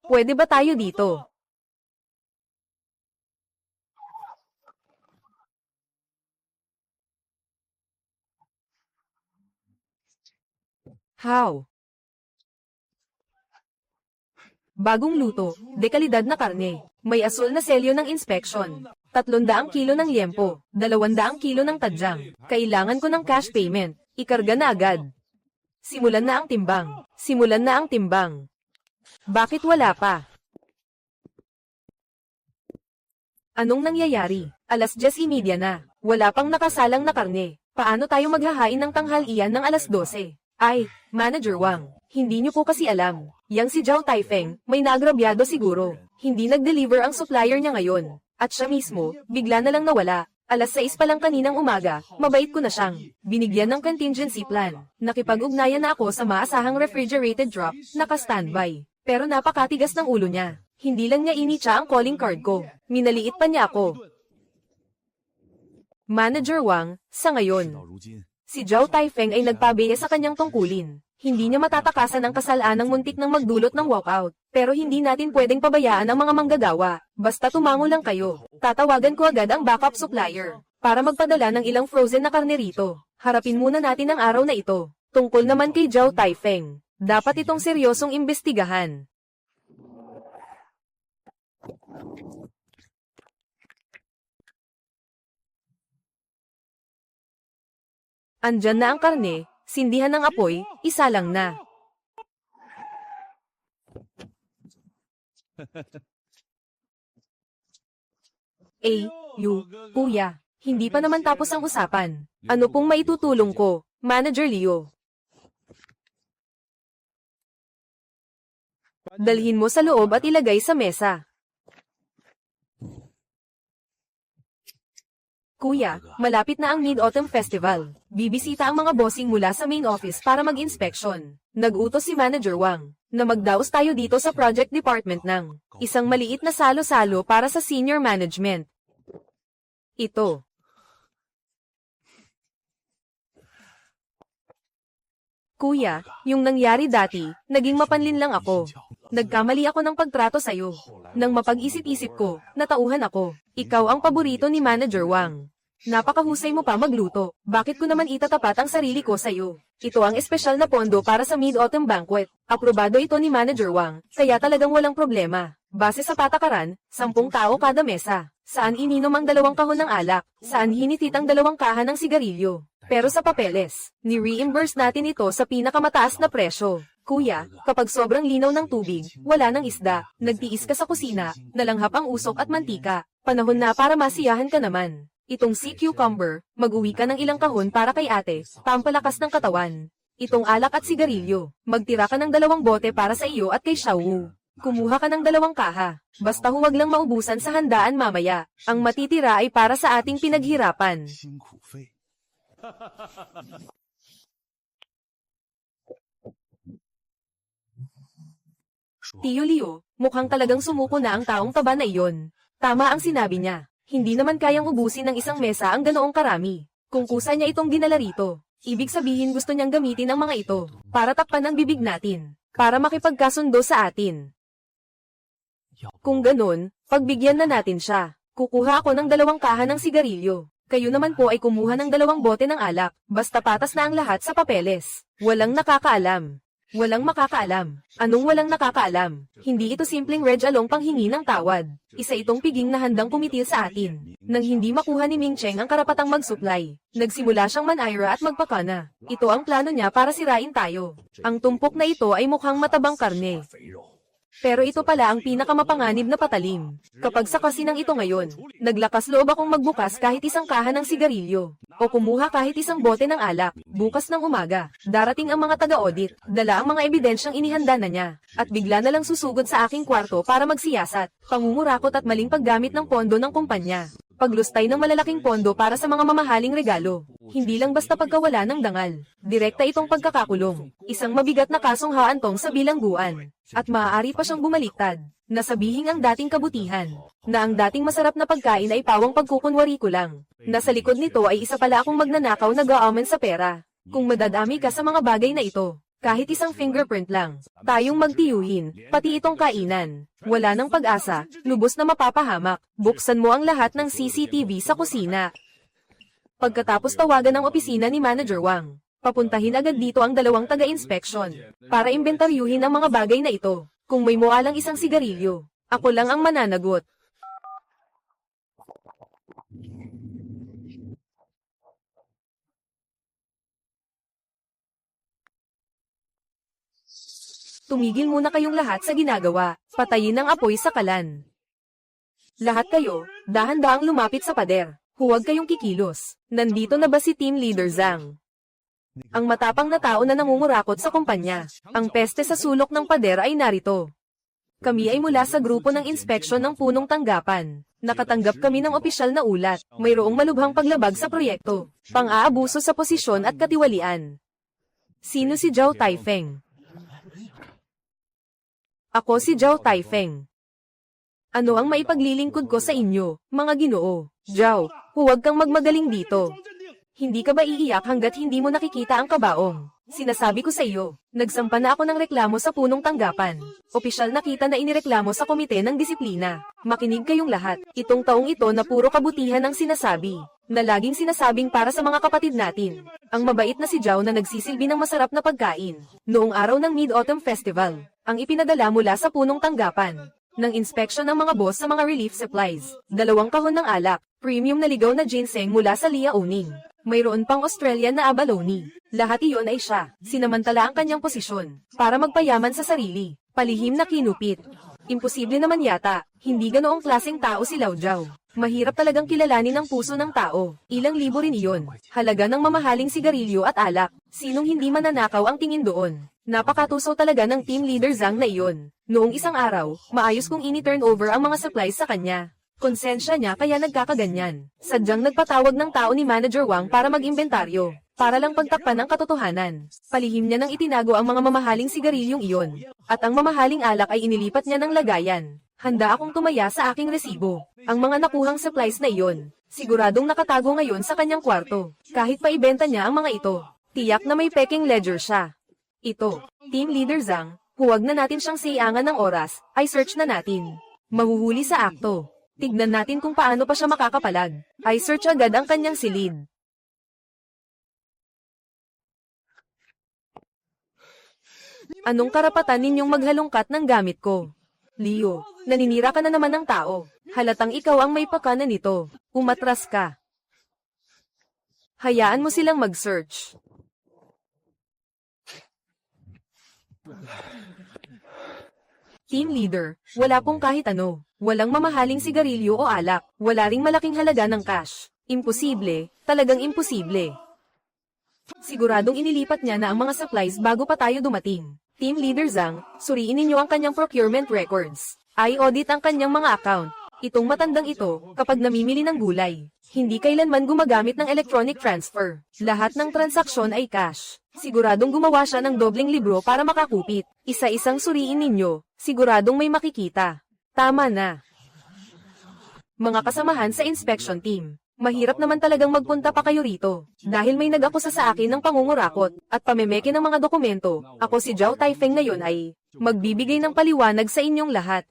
Pwede ba tayo dito? How? Bagong luto, dekalidad na karne. May asul na selyo ng inspection. 300 kilo ng liempo, 200 kilo ng tadyang. Kailangan ko ng cash payment. Ikarga na agad. Simulan na ang timbang. Bakit wala pa? Anong nangyayari? Alas 10:30 na. Wala pang nakasalang na karne. Paano tayo maghahain ng tanghalian ng alas 12? Ay, Manager Wang, hindi niyo po kasi alam. Yang si Jiao Taifeng, may naagrabyado siguro. Hindi nag-deliver ang supplier niya ngayon. At siya mismo, bigla na lang nawala. 6 pa lang kaninang umaga, mabait ko na siyang binigyan ng contingency plan. Nakipag-ugnayan na ako sa maasahang refrigerated drop, naka-standby. Pero napakatigas ng ulo niya. Hindi lang niya initsa ang calling card ko. Minaliit pa niya ako. Manager Wang, sa ngayon, si Zhao Taifeng ay nagpabiya sa kanyang tungkulin. Hindi niya matatakasan ang kasalanang muntik ng magdulot ng walkout. Pero hindi natin pwedeng pabayaan ang mga manggagawa. Basta tumango lang kayo. Tatawagan ko agad ang backup supplier para magpadala ng ilang frozen na karne rito. Harapin muna natin ang araw na ito. Tungkol naman kay Zhao Taifeng, dapat itong seryosong imbestigahan. Andyan na ang karne, sindihan ng apoy, isa lang na. Kuya, hindi pa naman tapos ang usapan. Ano pong maitutulong ko, Manager Leo? Dalhin mo sa loob at ilagay sa mesa. Kuya, malapit na ang Mid-Autumn Festival. Bibisita ang mga bossing mula sa main office para mag-inspection. Nag-utos si Manager Wang na magdaos tayo dito sa project department ng isang maliit na salo-salo para sa senior management. Ito. Kuya, yung nangyari dati, naging mapanlin lang ako. Nagkamali ako ng pagtrato sa'yo. Nang mapag-isip-isip ko, natauhan ako. Ikaw ang paborito ni Manager Wang. Napakahusay mo pa magluto. Bakit ko naman itatapat ang sarili ko sa'yo? Ito ang espesyal na pondo para sa Mid-Autumn Banquet. Aprobado ito ni Manager Wang, kaya talagang walang problema. Base sa patakaran, 10 tao kada mesa. Saan ininom ang 2 kahon ng alak? Saan hinitit ang 2 kaha ng sigarilyo? Pero sa papeles, ni-reimburse natin ito sa pinakamataas na presyo. Kuya, kapag sobrang linaw ng tubig, wala ng isda, nagtiis ka sa kusina, nalanghap ang usok at mantika, panahon na para masiyahan ka naman. Itong sea cucumber, mag-uwi ka ng ilang kahon para kay ate, pampalakas ng katawan. Itong alak at sigarilyo, magtira ka ng 2 bote para sa iyo at kay Xiaowu. Kumuha ka ng 2 kaha, basta huwag lang maubusan sa handaan mamaya. Ang matitira ay para sa ating pinaghirapan. Tio Leo, mukhang talagang sumuko na ang taong taba na iyon. Tama ang sinabi niya. Hindi naman kayang ubusin ng isang mesa ang ganoong karami. Kung kusa niya itong dinala rito, ibig sabihin gusto niyang gamitin ang mga ito para takpan ang bibig natin, para makipagkasundo sa atin. Kung ganon, pagbigyan na natin siya. Kukuha ako ng 2 kaha ng sigarilyo. Kayo naman po ay kumuha ng 2 bote ng alak, basta patas na ang lahat sa papeles. Walang nakakaalam. Walang makakaalam. Anong walang nakakaalam? Hindi ito simpleng Reg Along panghingi ng tawad. Isa itong piging na handang kumitil sa atin. Nang hindi makuha ni Ming Cheng ang karapatang mag-supply, nagsimula siyang manira at magpakana. Ito ang plano niya para sirain tayo. Ang tumpok na ito ay mukhang matabang karne. Pero ito pala ang pinakamapanganib na patalim. Kapag sa kasinang ito ngayon, naglakas loob akong magbukas kahit 1 kaha ng sigarilyo, o kumuha kahit 1 bote ng alak. Bukas ng umaga, darating ang mga taga-audit, dala ang mga ebidensyang inihanda na niya, at bigla na lang susugod sa aking kwarto para magsiyasat, pangumurakot at maling paggamit ng pondo ng kumpanya. Paglustay ng malalaking pondo para sa mga mamahaling regalo. Hindi lang basta pagkawala ng dangal. Direkta itong pagkakakulong. Isang mabigat na kasong haantong sa bilangguan. At maaari pa siyang bumaliktad. Nasabihing ang dating kabutihan. Na ang dating masarap na pagkain ay pawang pagkukunwari ko lang. Nasa likod nito ay isa pala akong magnanakaw na gaaman sa pera. Kung madadami ka sa mga bagay na ito, kahit 1 fingerprint lang, tayong magtiyuhin, pati itong kainan. Wala nang pag-asa, lubos na mapapahamak. Buksan mo ang lahat ng CCTV sa kusina. Pagkatapos tawagan ng opisina ni Manager Wang, papuntahin agad dito ang 2 taga-inspection, para imbentaryuhin ang mga bagay na ito. Kung may mualang 1 sigarilyo, ako lang ang mananagot. Tumigil muna kayong lahat sa ginagawa, patayin ang apoy sa kalan. Lahat kayo, dahan-dahang lumapit sa pader, huwag kayong kikilos. Nandito na ba si Team Leader Zhang? Ang matapang na tao na nangungurakot sa kumpanya. Ang peste sa sulok ng pader ay narito. Kami ay mula sa grupo ng inspeksyon ng punong tanggapan. Nakatanggap kami ng opisyal na ulat. Mayroong malubhang paglabag sa proyekto. Pang-aabuso sa posisyon at katiwalian. Sino si Zhao Taifeng? Ako si Zhao Taifeng. Ano ang maipaglilingkod ko sa inyo, mga ginoo? Zhao, huwag kang magmagaling dito. Hindi ka ba iiyak hanggat hindi mo nakikita ang kabaong? Sinasabi ko sa iyo, nagsampa na ako ng reklamo sa punong tanggapan. Opisyal na kita na inireklamo sa komite ng disiplina. Makinig kayong lahat. Itong taong ito na puro kabutihan ang sinasabi. Na laging sinasabing para sa mga kapatid natin. Ang mabait na si Zhao na nagsisilbi ng masarap na pagkain. Noong araw ng Mid-Autumn Festival, ang ipinadala mula sa punong tanggapan. Ng inspeksyon ng mga boss sa mga relief supplies. 2 kahon ng alak, premium na ligaw na ginseng mula sa Liaoning. Mayroon pang Australian na abalone. Lahat iyon ay siya. Sinamantala ang kanyang posisyon. Para magpayaman sa sarili. Palihim na kinupit. Imposible naman yata. Hindi ganoong klaseng tao si Lao Zhao. Mahirap talagang kilalanin ang puso ng tao. Ilang libo rin iyon. Halaga ng mamahaling sigarilyo at alak. Sinong hindi mananakaw ang tingin doon? Napakatuso talaga ng team leader Zhang na iyon. Noong isang araw, maayos kong ini-turn over ang mga supplies sa kanya. Konsensya niya kaya nagkakaganyan. Sadyang nagpatawag ng tao ni Manager Wang para mag-imbentaryo. Para lang pagtakpan ang katotohanan. Palihim niya nang itinago ang mga mamahaling sigarilyong iyon. At ang mamahaling alak ay inilipat niya ng lagayan. Handa akong tumaya sa aking resibo. Ang mga nakuhang supplies na iyon, siguradong nakatago ngayon sa kanyang kwarto. Kahit pa ibenta niya ang mga ito, tiyak na may peking ledger siya. Ito, Team Leader Zhang, huwag na natin siyang sayangan ng oras, ay search na natin. Mahuhuli sa akto. Tignan natin kung paano pa siya makakapalag. Ay search agad ang kanyang silid. Anong karapatan ninyong maghalongkat ng gamit ko? Leo, naninira ka na naman ng tao. Halatang ikaw ang may pakana nito. Umatras ka. Hayaan mo silang mag-search. Team leader, wala pong kahit ano. Walang mamahaling sigarilyo o alak. Wala ring malaking halaga ng cash. Imposible, talagang imposible. Siguradong inilipat niya na ang mga supplies bago pa tayo dumating. Team Leader Zhang, suriin ninyo ang kanyang procurement records. I-audit ang kanyang mga account. Itong matandang ito, kapag namimili ng gulay, hindi kailanman gumagamit ng electronic transfer. Lahat ng transaksyon ay cash. Siguradong gumawa siya ng dobleng libro para makakupit. Isa-isang suriin ninyo, siguradong may makikita. Tama na. Mga kasamahan sa inspection team, mahirap naman talagang magpunta pa kayo rito. Dahil may nag-akusa sa akin ng pangungurakot at pamemeke ng mga dokumento, ako si Zhao Taifeng ngayon ay magbibigay ng paliwanag sa inyong lahat.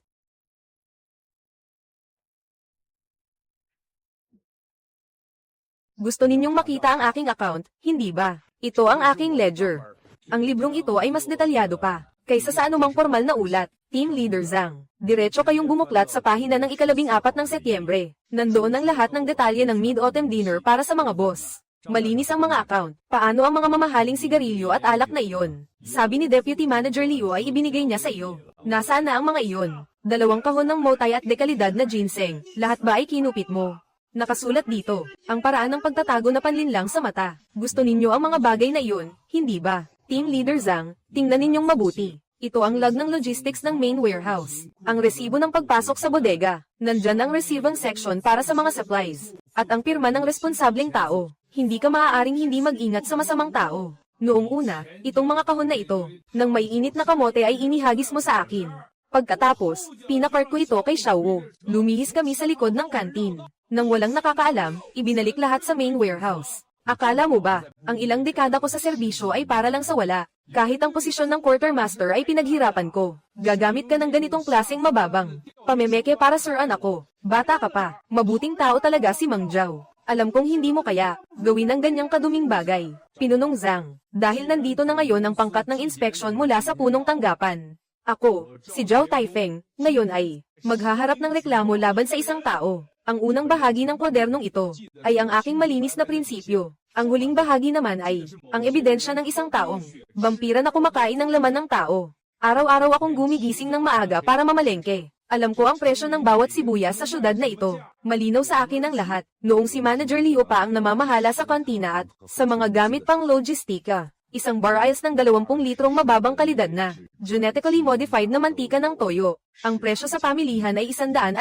Gusto ninyong makita ang aking account, hindi ba? Ito ang aking ledger. Ang librong ito ay mas detalyado pa, kaysa sa anumang formal na ulat. Team Leader Zhang, diretso kayong bumuklat sa pahina ng 14 ng Setyembre. Nandoon ang lahat ng detalye ng Mid-Autumn Dinner para sa mga boss. Malinis ang mga account. Paano ang mga mamahaling sigarilyo at alak na iyon? Sabi ni Deputy Manager Liu ay ibinigay niya sa iyo. Nasaan na ang mga iyon? 2 kahon ng motay at dekalidad na ginseng. Lahat ba ay kinupit mo? Nakasulat dito, ang paraan ng pagtatago na panlinlang sa mata. Gusto ninyo ang mga bagay na iyon, hindi ba? Team Leader Zhang, tingnan ninyong mabuti. Ito ang log ng logistics ng main warehouse. Ang resibo ng pagpasok sa bodega. Nandyan ang receiving section para sa mga supplies. At ang pirma ng responsableng tao. Hindi ka maaaring hindi mag-ingat sa masamang tao. Noong una, itong mga kahon na ito, nang maiinit na kamote ay inihagis mo sa akin. Pagkatapos, pinapart ko ito kay Xiaowu. Lumihis kami sa likod ng kantin. Nang walang nakakaalam, ibinalik lahat sa main warehouse. Akala mo ba, ang ilang dekada ko sa serbisyo ay para lang sa wala? Kahit ang posisyon ng quartermaster ay pinaghirapan ko. Gagamit ka ng ganitong klaseng mababang pamemeke para suran ako. Bata ka pa, mabuting tao talaga si Mang Zhao. Alam kong hindi mo kaya gawin ang ganyang kaduming bagay. Pinunong Zhang, dahil nandito na ngayon ang pangkat ng inspeksyon mula sa punong tanggapan. Ako, si Zhao Taifeng, ngayon ay maghaharap ng reklamo laban sa isang tao. Ang unang bahagi ng kwadernong ito ay ang aking malinis na prinsipyo. Ang huling bahagi naman ay ang ebidensya ng isang taong vampira na kumakain ng laman ng tao. Araw-araw akong gumigising ng maaga para mamalengke. Alam ko ang presyo ng bawat sibuyas sa syudad na ito. Malinaw sa akin ang lahat. Noong si Manager Liu pa ang namamahala sa kantina at sa mga gamit pang logistika, Isang bar ice ng 20 litrong mababang kalidad na, genetically modified na mantika ng toyo. Ang presyo sa pamilihan ay 110,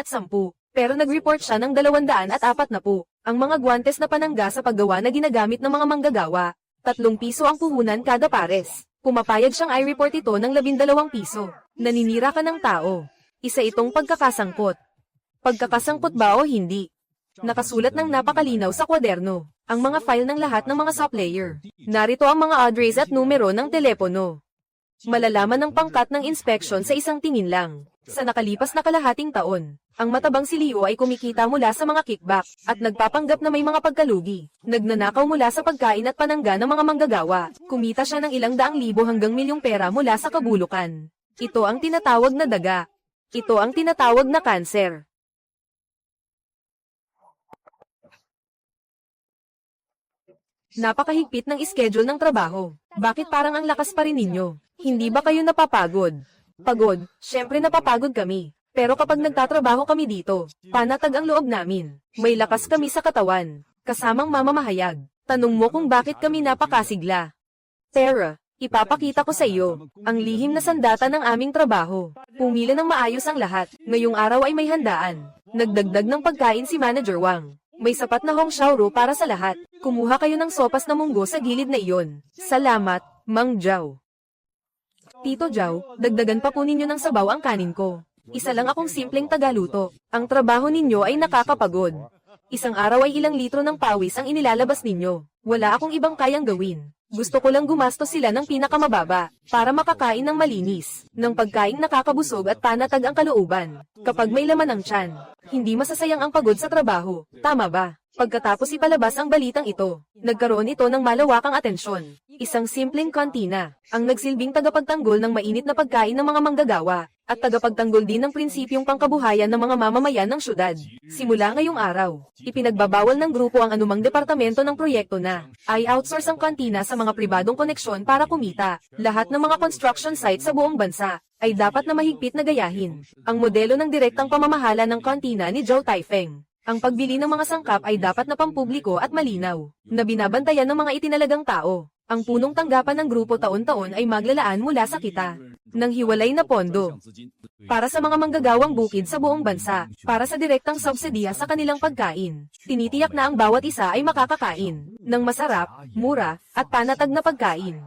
pero nag-report siya ng 240. Ang mga guwantes na panangga sa paggawa na ginagamit ng mga manggagawa, 3 piso ang puhunan kada pares. Pumapayag siyang i-report ito ng 12 piso. Naninira ka ng tao. Isa itong pagkakasangkot. Pagkakasangkot ba o hindi? Nakasulat ng napakalinaw sa kwaderno, ang mga file ng lahat ng mga supplier. Narito ang mga address at numero ng telepono. Malalaman ng pangkat ng inspection sa isang tingin lang. Sa nakalipas na kalahating taon, ang matabang si Leo ay kumikita mula sa mga kickback, at nagpapanggap na may mga pagkalugi. Nagnanakaw mula sa pagkain at panangga ng mga manggagawa. Kumita siya ng ilang daang libo hanggang milyong pera mula sa kabulukan. Ito ang tinatawag na daga. Ito ang tinatawag na kanser. Napakahigpit ng schedule ng trabaho. Bakit parang ang lakas pa rin ninyo? Hindi ba kayo napapagod? Pagod, syempre napapagod kami. Pero kapag nagtatrabaho kami dito, panatag ang loob namin. May lakas kami sa katawan, kasamang mamamahayag. Tanong mo kung bakit kami napakasigla. Tara, ipapakita ko sa iyo, ang lihim na sandata ng aming trabaho. Pumila ng maayos ang lahat. Ngayong araw ay may handaan. Nagdagdag ng pagkain si Manager Wang. May sapat na hong xiaoro para sa lahat. Kumuha kayo ng sopas na munggo sa gilid na iyon. Salamat, Mang Zhao. Tito Zhao, dagdagan pa po ninyo ng sabaw ang kanin ko. Isa lang akong simpleng tagaluto. Ang trabaho ninyo ay nakakapagod. Isang araw ay ilang litro ng pawis ang inilalabas ninyo. Wala akong ibang kayang gawin. Gusto ko lang gumastos sila ng pinakamababa, para makakain ng malinis, ng pagkaing nakakabusog at panatag ang kalooban. Kapag may laman ang tiyan, hindi masasayang ang pagod sa trabaho, tama ba? Pagkatapos ipalabas ang balitang ito, nagkaroon ito ng malawakang atensyon. Isang simpleng kantina, ang nagsilbing tagapagtanggol ng mainit na pagkain ng mga manggagawa, at tagapagtanggol din ng prinsipyong pangkabuhayan ng mga mamamayan ng syudad. Simula ngayong araw, ipinagbabawal ng grupo ang anumang departamento ng proyekto na i-outsource ang kantina sa mga pribadong koneksyon para kumita. Lahat ng mga construction site sa buong bansa ay dapat na mahigpit na gayahin ang modelo ng direktang pamamahala ng kantina ni Zhou Taifeng. Ang pagbili ng mga sangkap ay dapat na pampubliko at malinaw, na binabantayan ng mga itinalagang tao. Ang punong tanggapan ng grupo taon-taon ay maglalaan mula sa kita ng hiwalay na pondo para sa mga manggagawang bukid sa buong bansa, para sa direktang subsidiya sa kanilang pagkain. Tinitiyak na ang bawat isa ay makakakain ng masarap, mura, at panatag na pagkain.